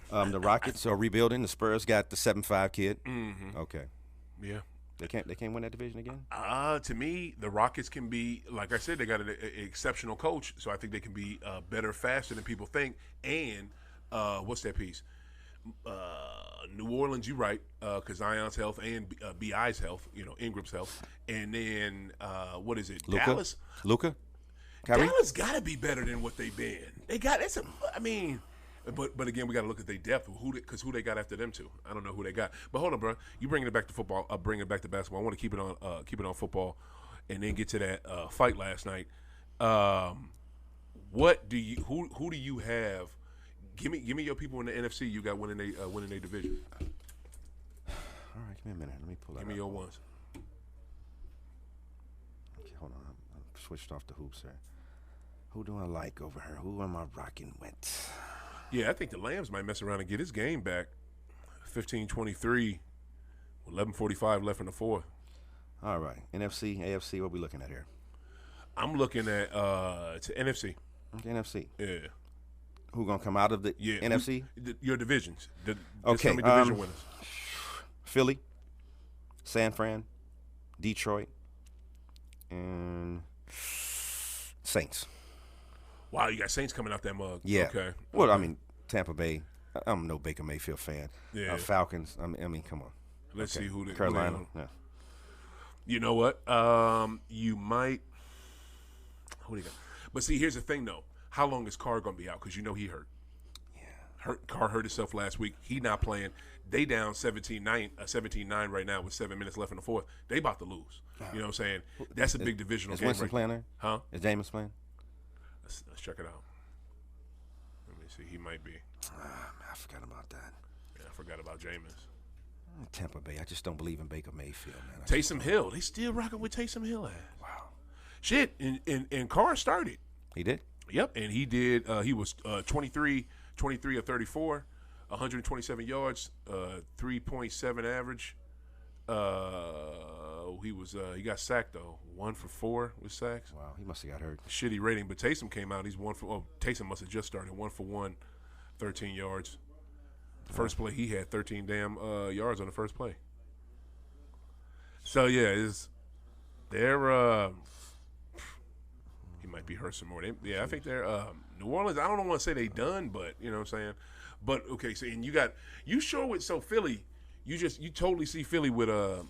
The Rockets are rebuilding. The Spurs got the 7-5 kid. Mm-hmm. Okay. Yeah. They can't win that division again? To me, the Rockets can be, like I said, they got an exceptional coach, so I think they can be better, faster than people think. And what's that piece? New Orleans, you're right, because Zion's health and BI's health, Ingram's health. And then, what is it, Luka? Dallas? Luka? Kyrie? Dallas got to be better than what they've been. But again, we got to look at their depth. Who they got after them too? I don't know who they got. But hold on, bro. You bringing it back to football? Bringing it back to basketball. I want to keep it on football, and then get to that fight last night. What do you? Who do you have? Give me your people in the NFC. You got winning their division. All right, give me a minute. Let me pull that Give me up. your ones. Okay, hold on. I switched off the hoops here. Who do I like over here? Who am I rocking with? Yeah, I think the Lambs might mess around and get his game back. 15-23, 11:45 left in the fourth. All right, NFC, AFC. What we looking at here? I'm looking at it's NFC. Okay, NFC. Yeah. Who gonna come out of the NFC? Your divisions. Okay, division winners. Philly, San Fran, Detroit, and Saints. Wow, you got Saints coming out that mug. Yeah. Okay. Well, I mean, Tampa Bay. I'm no Baker Mayfield fan. Yeah. Falcons. I mean, come on. Let's see who they. Carolina. Yeah. You know what? You might. Who do you got? But see, here's the thing, though. How long is Carr gonna be out? Because he hurt. Yeah. Carr hurt himself last week. He not playing. They down 17-9 right now with 7 minutes left in the fourth. They about to lose. You know what I'm saying? That's a big divisional game. Is Winston playing there? Huh? Is Jameis playing? Let's check it out. Let me see. He might be. I forgot about that. Yeah, I forgot about Jameis. Tampa Bay. I just don't believe in Baker Mayfield, man. Taysom Hill. They still rocking with Taysom Hill ass. Wow. Shit. And Carr started. He did? Yep. And he did. He was 23 of 34, 127 yards, 3.7 average. He got sacked though. 1 for 4 with sacks. Wow, he must have got hurt. Shitty rating, but Taysom came out. He's Taysom must have just started 1 for 1, 13 yards. First play he had 13 damn yards on the first play. So yeah, they're he might be hurt some more. I think they're New Orleans. I don't want to say they done, but you know what I'm saying. But okay, so and you sure with Philly. You totally see Philly with the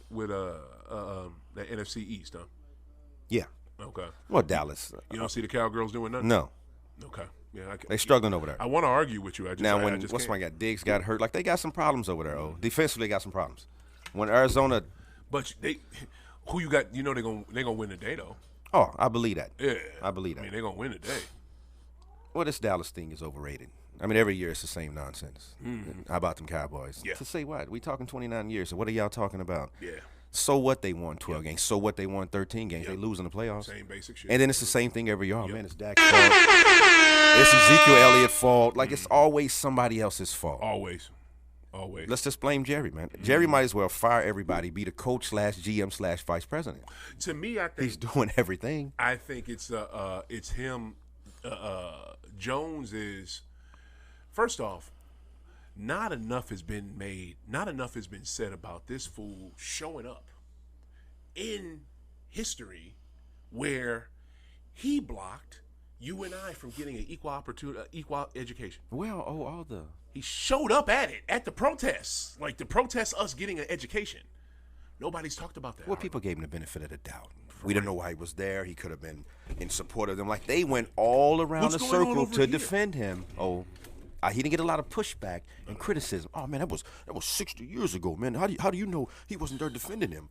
NFC East, huh? Yeah. Okay. Well, Dallas. You don't see the Cowgirls doing nothing? No. Okay. Yeah. They struggling over there. I want to argue with you. What's my guy Diggs got hurt? Like they got some problems over there. Oh, defensively, they got some problems. When Arizona, but who you got? You know they're gonna win today though. Oh, I believe that. Yeah, I believe that. I mean they're gonna win today. Well, this Dallas thing is overrated. I mean, every year it's the same nonsense. Mm-hmm. How about them Cowboys? Yeah. To say what? We talking 29 years. So what are y'all talking about? Yeah. So what? They won 12 games. So what? They won 13 games. Yep. They lose in the playoffs. Same basic shit. And then it's the same thing every year. Oh, man, it's Dak's fault. It's Ezekiel Elliott's fault. Like, it's always somebody else's fault. Always. Let's just blame Jerry, man. Jerry might as well fire everybody, be the coach / GM / vice president. To me, I think he's doing everything. I think it's him. Jones is, first off, not enough has been made. Not enough has been said about this fool showing up in history where he blocked you and I from getting an equal opportunity, equal education. Well, he showed up at the protests, like the protests, us getting an education. Nobody's talked about that. Well, people gave him the benefit of the doubt. We didn't know why he was there. He could have been in support of them. Like, they went all around the circle to defend him. Oh, he didn't get a lot of pushback and criticism. Oh, man, that was 60 years ago, man. How do you know he wasn't there defending him?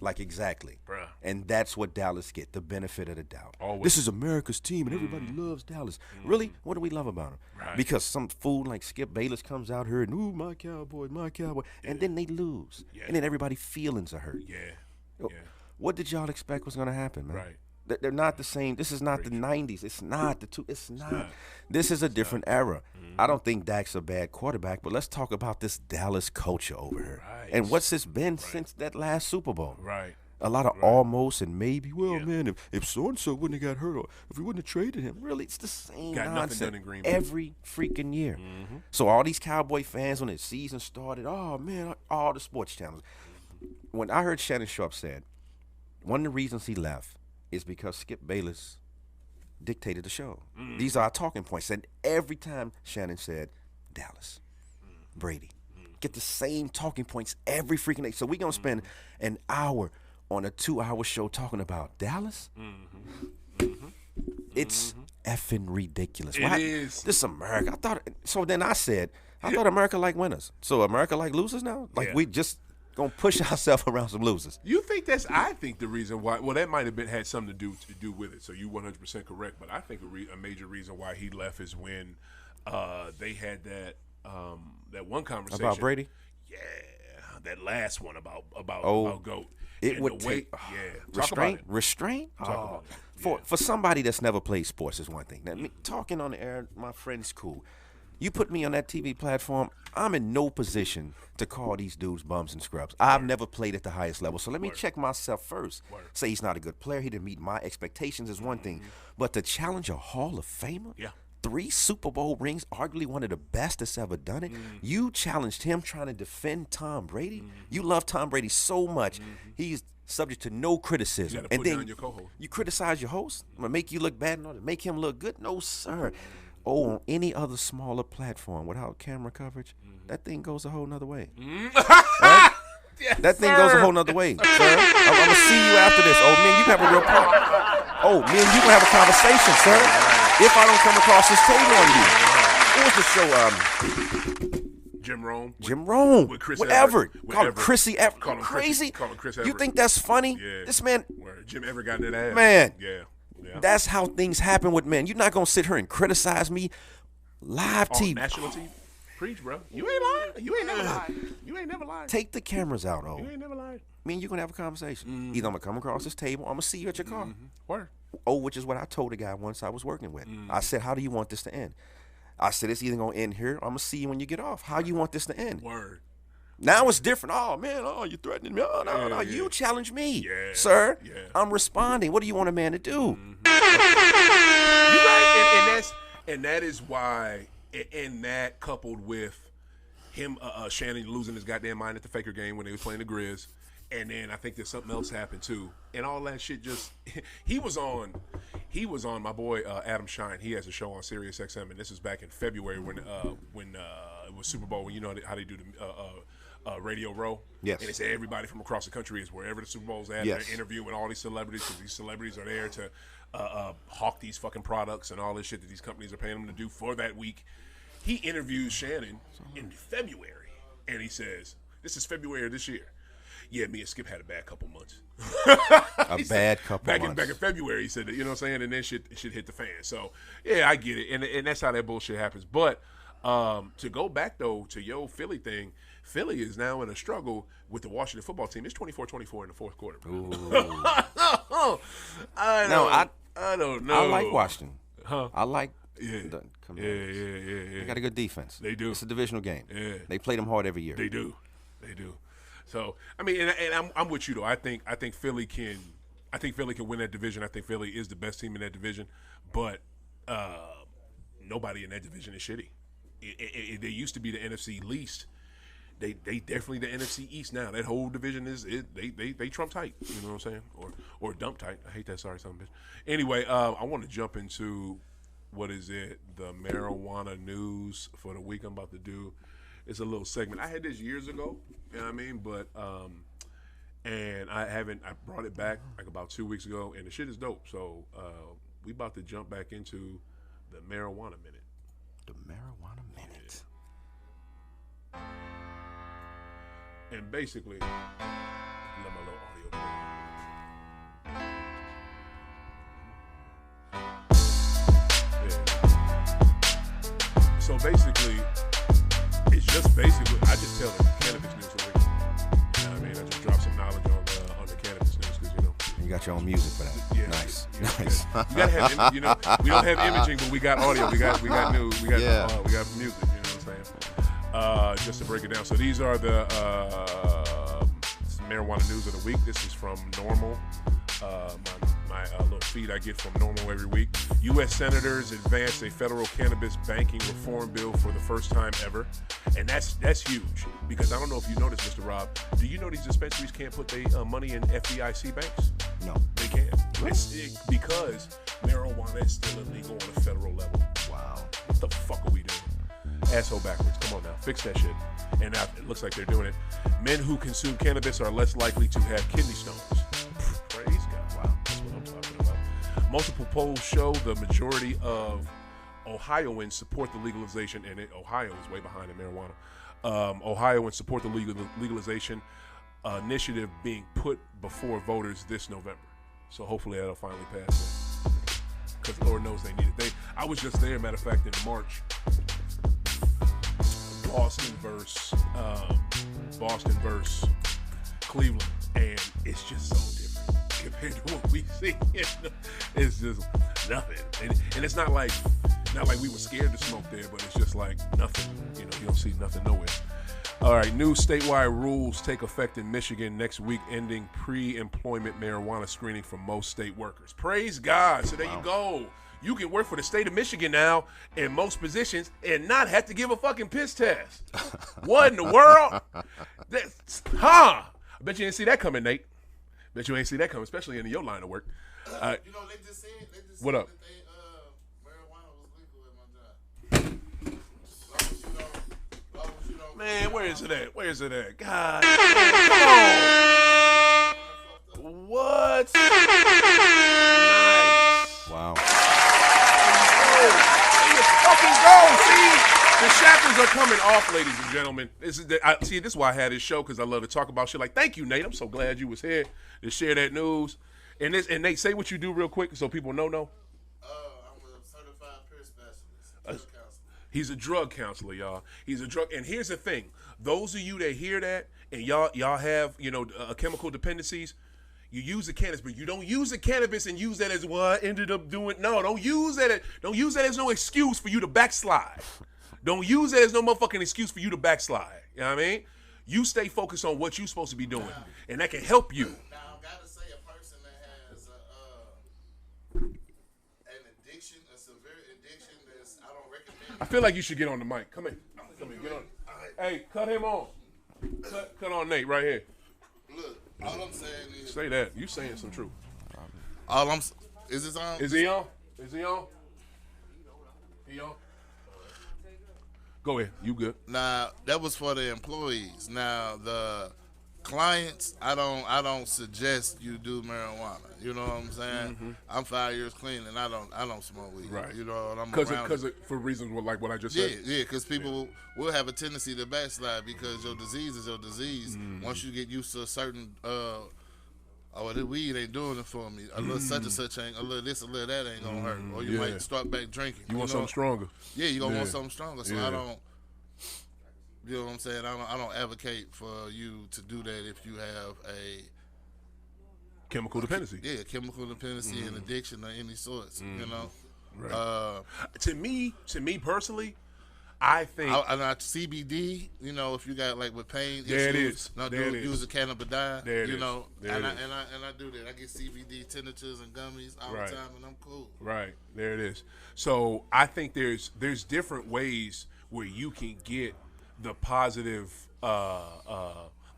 Like, exactly. Bruh. And that's what Dallas get, the benefit of the doubt. Always. This is America's team, and everybody loves Dallas. Really? What do we love about them? Right. Because some fool like Skip Bayless comes out here and, ooh, my Cowboy. And then they lose. Yeah. And then everybody's feelings are hurt. Yeah. What did y'all expect was going to happen, man? Right. They're not the same. This is not the 90s. It's not the two. It's not. This is a different era. I don't think Dak's a bad quarterback, but let's talk about this Dallas culture over here. Right. And what's this been since that last Super Bowl? Right. A lot of almost and maybe. Well, man, if so-and-so wouldn't have got hurt or if we wouldn't have traded him. Really, it's the same nonsense done in Green Bay. every freaking year. So all these Cowboy fans, when the season started, oh, man, all the sports channels. When I heard Shannon Sharpe said, one of the reasons he left is because Skip Bayless dictated the show. These are our talking points. And every time Shannon said, Dallas, Brady, get the same talking points every freaking day. So we're going to spend an hour on a 2-hour show talking about Dallas? It's effing ridiculous. It is. This is America. I thought America like winners. So America like losers now? Like we just going to push ourselves around some losers. You think I think the reason why, well, that might have had something to do with it. So you 100% correct. But I think a major reason why he left is when they had that one conversation. About Brady? Yeah. That last one about GOAT. It would take restraint. For somebody that's never played sports is one thing. Now, talking on the air, my friend's cool. You put me on that TV platform, I'm in no position to call these dudes bums and scrubs. I've never played at the highest level, so let me check myself first. Say he's not a good player, he didn't meet my expectations is one thing, but to challenge a Hall of Famer, 3 Super Bowl rings, arguably one of the best that's ever done it. You challenged him trying to defend Tom Brady. You love Tom Brady so much, he's subject to no criticism. And then your co-host. You criticize your host? I'm gonna make you look bad in order to make him look good? No, sir. On any other smaller platform without camera coverage, that thing goes a whole nother way. Right? Yes, that thing goes a whole nother way, sir. I'm going to see you after this. Oh, man, you have a real problem. Oh, man, you going to have a conversation, sir, if I don't come across this table on you. What was the show? Jim Rome. With Chris Everett. Everett. Call him Chrissy Everett. Call him Crazy? Call him Chris Everett. You think that's funny? Yeah. This man. Where Jim Everett got in that ass. Man. Yeah. That's how things happen with men. You're not going to sit here and criticize me live TV. National TV. Preach, bro. You ain't lying. You ain't never lied. You ain't never lied. Take the cameras out, You ain't never lied. Me and you going to have a conversation. Either I'm going to come across this table or I'm going to see you at your car. Word. Which is what I told a guy once I was working with. I said, how do you want this to end? I said, it's either going to end here or I'm going to see you when you get off. How you want this to end? Word. Now it's different. Oh, man, you threatening me. Oh, no, you challenge me, sir. Yeah. I'm responding. What do you want a man to do? You're right. And that is why, and that coupled with him, Shannon losing his goddamn mind at the Faker game when they was playing the Grizz. And then I think there's something else happened too. And all that shit just he was on my boy Adam Shine. He has a show on Sirius XM, and this was back in February when it was Super Bowl, when you know how they do the Radio Row. Yes. And they say everybody from across the country is wherever the Super Bowl's at. Yes. They're interviewing all these celebrities because these celebrities are there to hawk these fucking products and all this shit that these companies are paying them to do for that week. He interviews Shannon in February, and he says, "This is February of this year. Yeah, me and Skip had a bad couple months." Bad couple months. Back in February, he said that, you know what I'm saying? And then shit hit the fan. So, yeah, I get it. And that's how that bullshit happens. But to go back, though, to your Philly thing, Philly is now in a struggle with the Washington football team. It's 24-24 in the fourth quarter. I don't know. I like Washington. Huh? I like Yeah. They got a good defense. They do. It's a divisional game. Yeah. They play them hard every year. They do. So I mean, and I'm with you though. I think Philly can win that division. I think Philly is the best team in that division, but nobody in that division is shitty. They used to be the NFC least. They definitely the NFC East now. That whole division they trump tight. You know what I'm saying? Or dump tight. I hate that. Sorry, son of a bitch. Anyway, I want to jump into what is it? The marijuana news for the week I'm about to do. It's a little segment. I had this years ago, you know what I mean? But and I brought it back like about 2 weeks ago, and the shit is dope. So we about to jump back into the marijuana minute. The marijuana minute. Yeah. And basically, let my little audio play. Yeah. So basically, I just tell the cannabis news for the week. You know what I mean? I just drop some knowledge on the cannabis. got your own music for that. Yeah, Nice. Yeah. Nice. You gotta have, we don't have imaging, but we got audio. We got news. We got we got music. You know what I'm saying? Just to break it down. So these are the marijuana news of the week. This is from Normal. My little feed I get from Normal every week. U.S. senators advanced a federal cannabis banking reform bill for the first time ever, and that's huge because I don't know if you noticed, Mr. Rob. Do you know these dispensaries can't put their money in FDIC banks? No. They can't. Because marijuana is still illegal on a federal level. Wow. What the fuck are we doing? Asshole backwards. Come on now. Fix that shit. And now it looks like they're doing it. Men who consume cannabis are less likely to have kidney stones. Praise God. Wow. That's what I'm talking about. Multiple polls show the majority of Ohioans support the legalization, and Ohio is way behind in marijuana. Ohioans support the legalization initiative being put before voters this November. So hopefully that'll finally pass. Because Lord knows they need it. I was just there, matter of fact, in March. Boston versus Cleveland, and it's just so different compared to what we see. It's just nothing, and it's not like we were scared to smoke there, but it's just like nothing. You don't see nothing nowhere. All right, new statewide rules take effect in Michigan next week, ending pre-employment marijuana screening for most state workers. Praise God! So there you go. You can work for the state of Michigan now in most positions and not have to give a fucking piss test. What in the world? I bet you didn't see that coming, Nate. Bet you ain't see that coming, especially in your line of work. They just said what up? That marijuana was legal at my job. Long as you don't, Man, where is it at? Where is it at? God, come on. What? Nice. Wow. Fucking go! See, the shackles are coming off, ladies and gentlemen. This is why I had this show, because I love to talk about shit. Like, thank you, Nate. I'm so glad you was here to share that news. And Nate, say what you do real quick so people know. I'm a certified peer specialist, drug counselor. He's a drug counselor, y'all. He's a drug, and here's the thing: those of you that hear that and y'all have chemical dependencies. You use the cannabis, but you don't use the cannabis and use that as what I ended up doing. No, don't use that as no excuse for you to backslide. Don't use that as no motherfucking excuse for you to backslide. You know what I mean? You stay focused on what you're supposed to be doing, and that can help you. Now, I've got to say, a person that has an addiction, a severe addiction, I don't recommend. I feel like you should get on the mic. Come here, get on. Hey, cut him on. Cut on Nate right here. Look. All I'm saying is... Say that. You saying some truth. Is this on? Is he on? He on? Go ahead. You good. Now, that was for the employees. Now, the clients, I don't suggest you do marijuana. You know what I'm saying? Mm-hmm. I'm 5 years clean, and I don't smoke weed. Right. You know, and I'm because for reasons like what I just said. Yeah, because people will have a tendency to backslide because your disease is your disease. Mm-hmm. Once you get used to a certain, the weed ain't doing it for me. A little such and such ain't, a little this, a little that ain't gonna hurt. Or you might start back drinking. You want something stronger. Yeah, you gonna want something stronger. So I don't. You know what I'm saying? I don't advocate for you to do that if you have a chemical dependency. Yeah, chemical dependency and addiction of any sorts. You know. Right. To me personally, I think CBD. You know, if you got like with pain there issues, it is. Use a cannabidiol. There it you is. know, there and it is. I do that. I get CBD tinctures and gummies all the time, and I'm cool. Right. There it is. So I think there's different ways where you can get the positive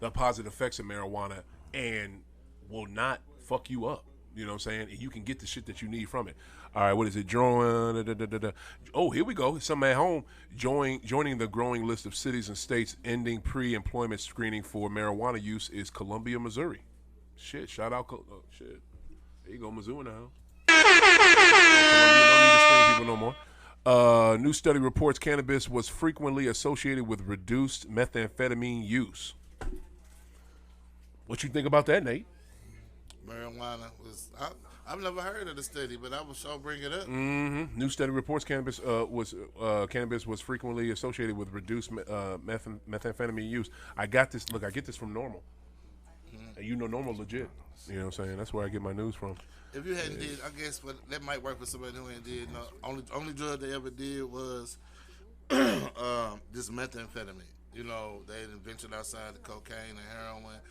effects of marijuana and will not fuck you up. You know what I'm saying? And you can get the shit that you need from it. All right, what is it? Oh, here we go. Some at home joining the growing list of cities and states ending pre-employment screening for marijuana use is Columbia, Missouri. Shit, shout out. Shit. There you go, Missouri now. Columbia don't need to screen people no more. New study reports cannabis was frequently associated with reduced methamphetamine use. What you think about that, Nate? Marijuana was... I've never heard of the study, but I will sure bring it up. Mm-hmm. New study reports cannabis was frequently associated with reduced methamphetamine use. I get this from Normal. And you know, Normal legit. You know what I'm saying? That's where I get my news from. If you hadn't did, I guess that might work for somebody who ain't did. No, only drug they ever did was this methamphetamine. You know, they didn't venture outside the cocaine and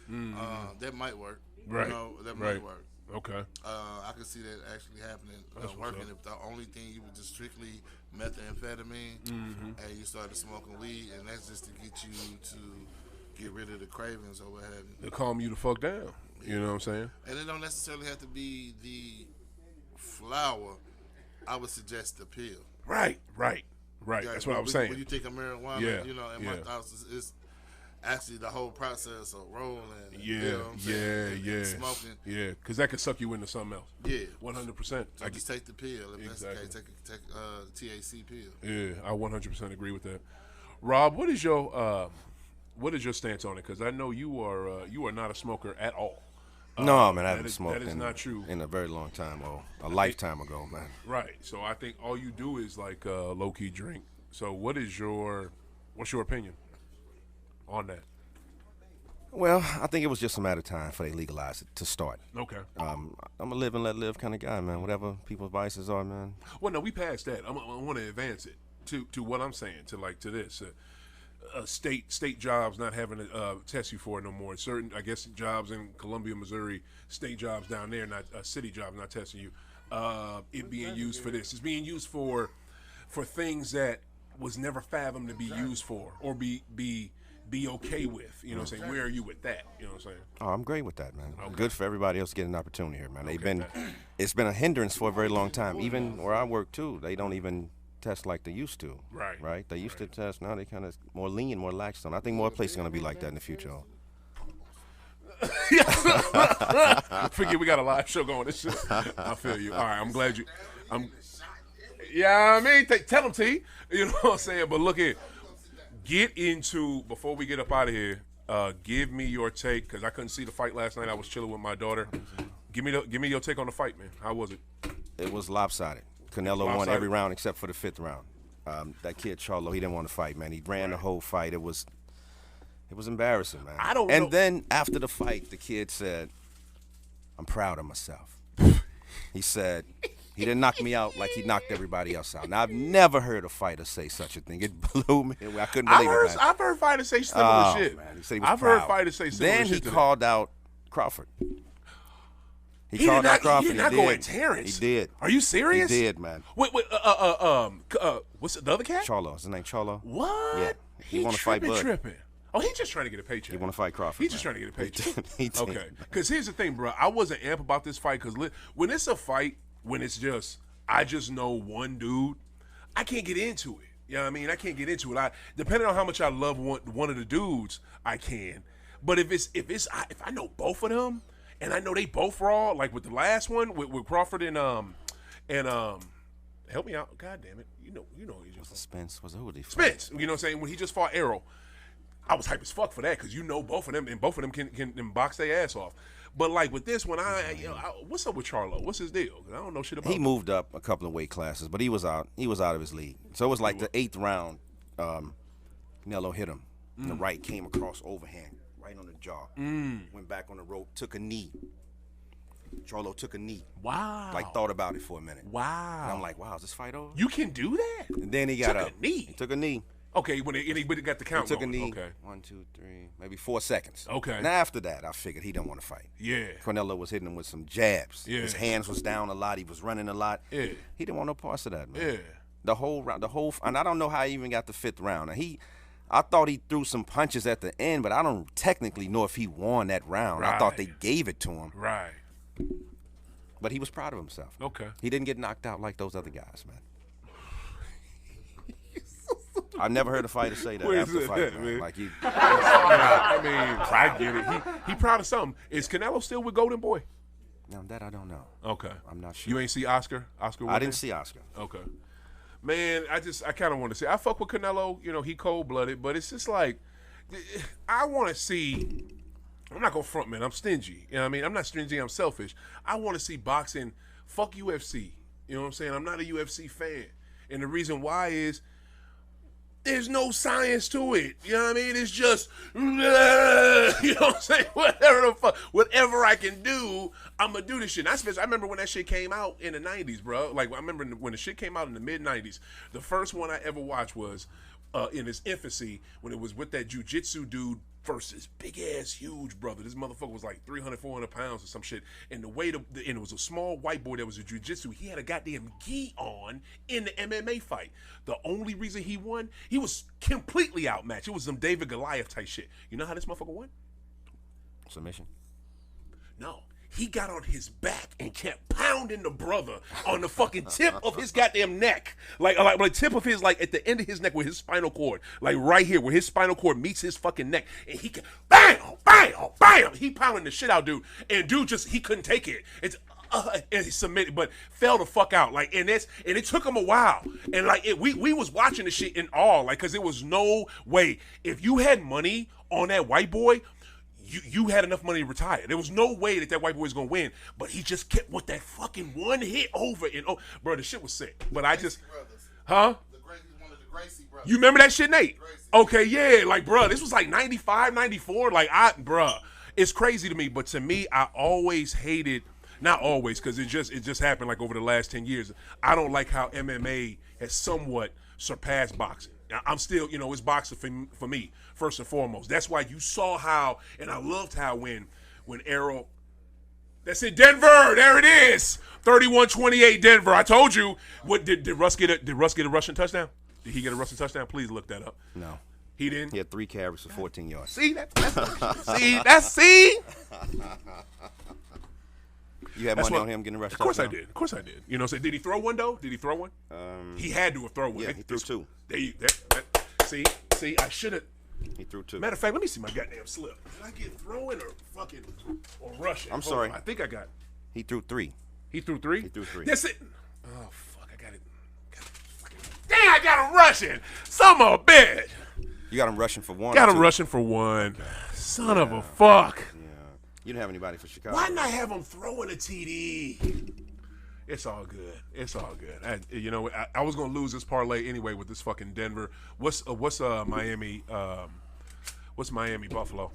heroin. That might work. Right. You know, that might work. Okay. I could see that actually happening, working. If the only thing you was just strictly methamphetamine, and you started smoking weed, and that's just to get you to get rid of the cravings or what have you. To calm you the fuck down. You know what I'm saying? And it don't necessarily have to be the flower. I would suggest the pill. Right. That's what I was saying. When you think of marijuana, you know, and my thoughts is actually the whole process of rolling. And, you know what I'm saying, and smoking. Yeah, because that could suck you into something else. Yeah. 100%. So just take the pill. If that's the case, take THC pill. Yeah, I 100% agree with that. Rob, what is your stance on it? Because I know you are not a smoker at all. No, man, I haven't smoked. That is not true. In a very long time, a lifetime ago, man. Right. So I think all you do is like low key drink. So what's your opinion on that? Well, I think it was just a matter of time for they legalize it to start. Okay. I'm a live and let live kind of guy, man. Whatever people's vices are, man. Well, no, we passed that. I want to advance it to what I'm saying, to this. State jobs not having to test you for it no more. Certain, I guess, jobs in Columbia, Missouri, state jobs down there, not city jobs not testing you. It being used for this. It's being used for things that was never fathomed to be used for or be okay with. You know what I'm saying? Where are you with that? You know what I'm saying? Oh, I'm great with that, man. Okay. Good for everybody else getting an opportunity here, man. It's been a hindrance for a very long time. Even where I work too, they don't even test like they used to. Right. They used to test. Now they kind of more lenient, more lax on. I think more places are gonna be like that in the future. Forget we got a live show going. This shit. I feel you. All right, I'm glad you. Yeah, I mean, tell them, T. You know what I'm saying? But look here. Get into, before we get up out of here, give me your take, because I couldn't see the fight last night. I was chilling with my daughter. Give me your take on the fight, man. How was it? It was lopsided. Canelo won every round except for the 5th round. That kid Charlo, he didn't want to fight, man. He ran the whole fight. It was embarrassing, man. I don't know. And then after the fight, the kid said, "I'm proud of myself." He said he didn't knock me out like he knocked everybody else out. Now, I've never heard a fighter say such a thing. It blew me away. I couldn't believe it, man. I've heard fighters say similar shit. Man. He said he was I've proud. heard fighters say similar then shit. Then he called out Crawford. He called out Crawford. He did not go at Terrence. He did. Are you serious? He did, man. Wait, what's the other cat? Charlo. His name Charlo. What? Yeah. He want to fight Bud. Tripping. Oh, he's just trying to get a paycheck. He want to fight Crawford. He's just trying to get a paycheck. He did. Okay. Because here's the thing, bro. I wasn't amped about this fight because when it's a fight, when it's just, I just know one dude, I can't get into it. You know what I mean? I can't get into it. Depending on how much I love one of the dudes, I can. But if I know both of them, and I know they both raw, like with the last one with Crawford and help me out, god damn it, you know he just Spence was who did he fight? Spence, you know what I'm saying, when he just fought Arrow, I was hype as fuck for that because you know both of them and both of them can box their ass off. But like with this one, what's up with Charlo? What's his deal? I don't know shit about. He moved up a couple of weight classes, but he was out of his league. So it was like the 8th round. Canelo hit him. And the right came across overhand, right on the jaw. Went back on the rope, took a knee. Charlo took a knee. Wow. Like thought about it for a minute. Wow. And I'm like, wow, is this fight over? You can do that? And then he got up. Took a knee. He took a knee. Okay, when he got the count. He took a knee. Okay. 1, 2, 3, maybe 4 seconds. Okay. And after that, I figured he didn't want to fight. Yeah. Canelo was hitting him with some jabs. Yeah. His hands was down a lot. He was running a lot. Yeah. He didn't want no parts of that, man. Yeah. The whole round, and I don't know how he even got the 5th round. And I thought he threw some punches at the end, but I don't technically know if he won that round. Right. I thought they gave it to him. Right. But he was proud of himself. Okay. He didn't get knocked out like those other guys, man. I've never heard a fighter say that after the fight, man. Like I mean, I get it. He proud of something. Is Canelo still with Golden Boy? Now that I don't know. Okay. I'm not sure. You ain't see Oscar? I didn't see Oscar. Okay. Man, I kind of want to see. I fuck with Canelo. You know, he cold-blooded, but it's just like, I want to see. I'm not going to front, man. I'm stingy. You know what I mean? I'm not stingy. I'm selfish. I want to see boxing. Fuck UFC. You know what I'm saying? I'm not a UFC fan. And the reason why is there's no science to it. You know what I mean? It's just, you know You know what I'm saying? Whatever I can do, I'm gonna do this shit. I remember when that shit came out in the 90s, bro. Like I remember when the shit came out in the mid 90s. The first one I ever watched was in its infancy when it was with that jiu-jitsu dude versus big ass huge brother. This motherfucker was like 300, 400 pounds or some shit. And and it was a small white boy that was a jiu-jitsu. He had a goddamn gi on in the MMA fight. The only reason he won, he was completely outmatched. It was some David Goliath type shit. You know how this motherfucker won? Submission. No. He got on his back and kept pounding the brother on the fucking tip of his goddamn neck. Like tip of his, like at the end of his neck with his spinal cord. Like right here where his spinal cord meets his fucking neck. And he can, bam, bam, bam. He pounding the shit out, dude. And dude he couldn't take it. And he submitted, but fell the fuck out. Like, and it took him a while. And like, we was watching the shit in awe. Like, cause there was no way. If you had money on that white boy, you had enough money to retire. There was no way that white boy was gonna win, but he just kept with that fucking one hit over and oh, bro, the shit was sick. But I just, huh? One of the Gracie brothers. You remember that shit, Nate? Gracie. Okay, yeah, like, bro, this was like 95, 94. Like, it's crazy to me. But to me, I always hated, not always, because it just happened like over the last 10 years. I don't like how MMA has somewhat surpassed boxing. I'm still, it's boxing for me, first and foremost. That's why you saw how, and I loved how when Errol, that's in Denver, there it is, 31-28 Denver. I told you. What did Russ get a rushing touchdown? Did he get a rushing touchdown? Please look that up. No. He didn't? He had 3 carries for 14 yards. See, see? You had money on him getting a rushing touchdown? Of course I did. You know what I'm saying? Did he throw one, though? He had to have thrown one. Yeah, he threw 2. See, I should have. He threw 2. Matter of fact, let me see my goddamn slip. Did I get throwing or rushing? I'm sorry. I think I got. He threw 3. He threw 3? He threw 3. That's it. Oh, fuck, I got it. Damn, I got him rushing. Some of a bitch. You got him rushing for 1. Got him rushing for 1. Son of a fuck. Yeah. You didn't have anybody for Chicago. Why not have him throwing a TD? It's all good. It's all good. I was gonna lose this parlay anyway with this fucking Denver. What's Miami? What's Miami Buffalo?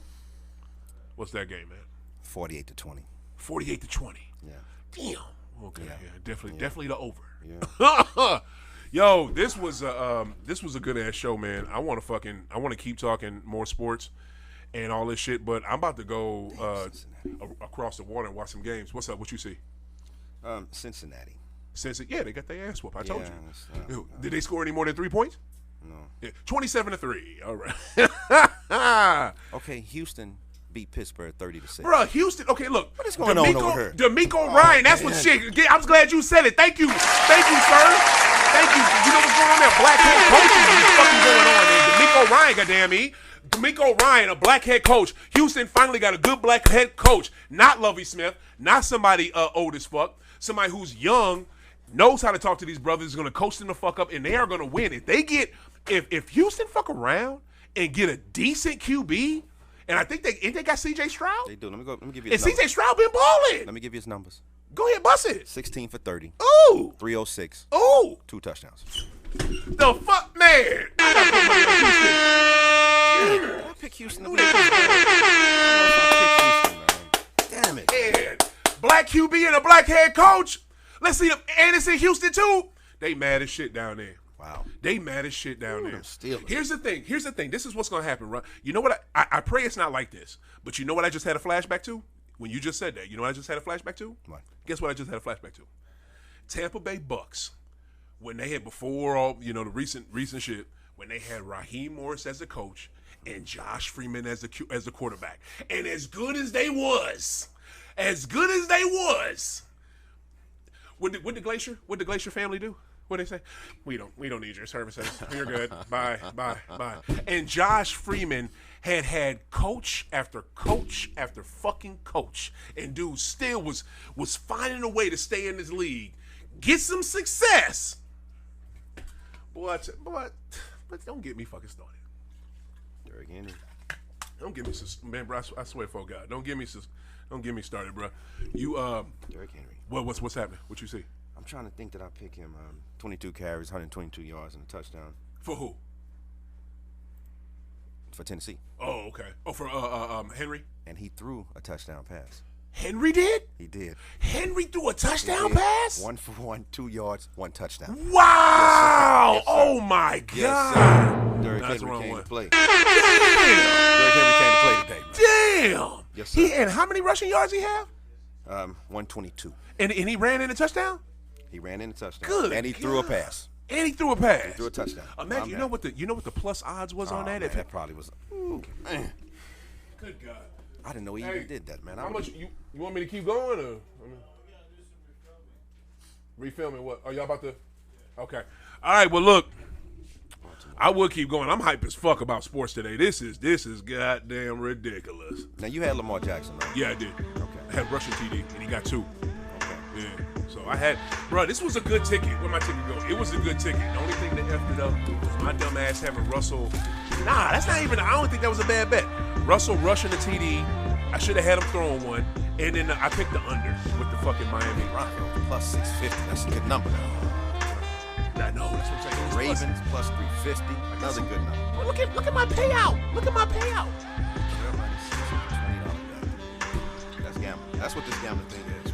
What's that game, man? 48-20. 48-20. Yeah. Damn. Okay. Yeah. Definitely the over. Yeah. Yo, this was a good ass show, man. I want to keep talking more sports and all this shit, but I'm about to go across the water and watch some games. What's up? What you see? Cincinnati. Yeah, they got their ass whooped. I told you. No. Did they score any more than 3 points? No. Yeah, 27-3. All right. Okay, Houston beat Pittsburgh 30-6. Bro, Houston. Okay, look. What is going on over here? D'Amico Ryan. That's what shit. I'm glad you said it. Thank you, sir. Thank you. You know what's going on there? Black head coaches. What's fucking going on there? D'Amico Ryan, goddamn me. D'Amico Ryan, a black head coach. Houston finally got a good black head coach. Not Lovie Smith. Not somebody old as fuck. Somebody who's young, knows how to talk to these brothers, is going to coach them the fuck up, and they are going to win. If Houston fuck around and get a decent QB, and I think they got C.J. Stroud. They do. Let me give you his numbers. And C.J. Stroud been balling. Let me give you his numbers. Go ahead, bust it. 16 for 30. Ooh. 306. Ooh. 2 touchdowns. The fuck, man. I pick Houston. I pick Houston, man. Damn it. Man. Black QB and a black head coach. Let's see them. And it's in Houston, too. They mad as shit down there. Wow. They mad as shit down there. Steelers. Here's the thing. This is what's going to happen, right? You know what? I pray it's not like this. But you know what I just had a flashback to? When you just said that. You know what I just had a flashback to? What? Guess what I just had a flashback to? Tampa Bay Bucks. When they had, before all, the recent shit, when they had Raheem Morris as the coach and Josh Freeman as the quarterback. And as good as they was, what the Glacier family do? What they say? We don't need your services. You're good. Bye. And Josh Freeman had coach after coach after fucking coach, and dude still was finding a way to stay in this league, get some success. But don't get me fucking started. Derrick Henry. Don't get me, man, bro. I swear for God, don't get me started, bro. You Derrick Henry. What's happening? What you see? I'm trying to think that I pick him. 22 carries, 122 yards, and a touchdown. For who? for Tennessee. Oh, okay. Oh, for Henry. And he threw a touchdown pass. Henry did? He did. Henry threw a touchdown pass? 1 for 1, 2 yards, 1 touchdown. Wow! Yes, sir. Oh my God! Yes, sir. Derrick That's the Henry wrong came one. to play. Damn! Derrick Henry came to play today, man. Damn! Yes, sir. And how many rushing yards he have? 122. And he ran in a touchdown? He ran in a touchdown. Good. And he threw a pass. And he threw a pass. He threw a touchdown. Imagine, you know what the plus odds was on that? Man, that probably was. Ooh, man. Good God. I didn't know he even did that, man. How much you want me to keep going or refilming what? Are y'all about to? Okay. All right. Well, look, I will keep going. I'm hype as fuck about sports today. This is goddamn ridiculous. Now you had Lamar Jackson, right? Yeah, I did. Okay. I had rushing TD, and he got 2. Okay. Yeah. So I had, bro, this was a good ticket. Where my ticket go? It was a good ticket. The only thing that effed it up was my dumb ass having Russell. Nah, that's not even. I don't think that was a bad bet. Russell rushing the TD. I should have had him throwing one, and then I picked the under with the fucking Miami. Broncos plus 650. That's a good number. I know. That's what I'm saying. Ravens plus 350. Another good number. Well, look at my payout. Look at my payout. That's gambling. That's what this gambling thing is.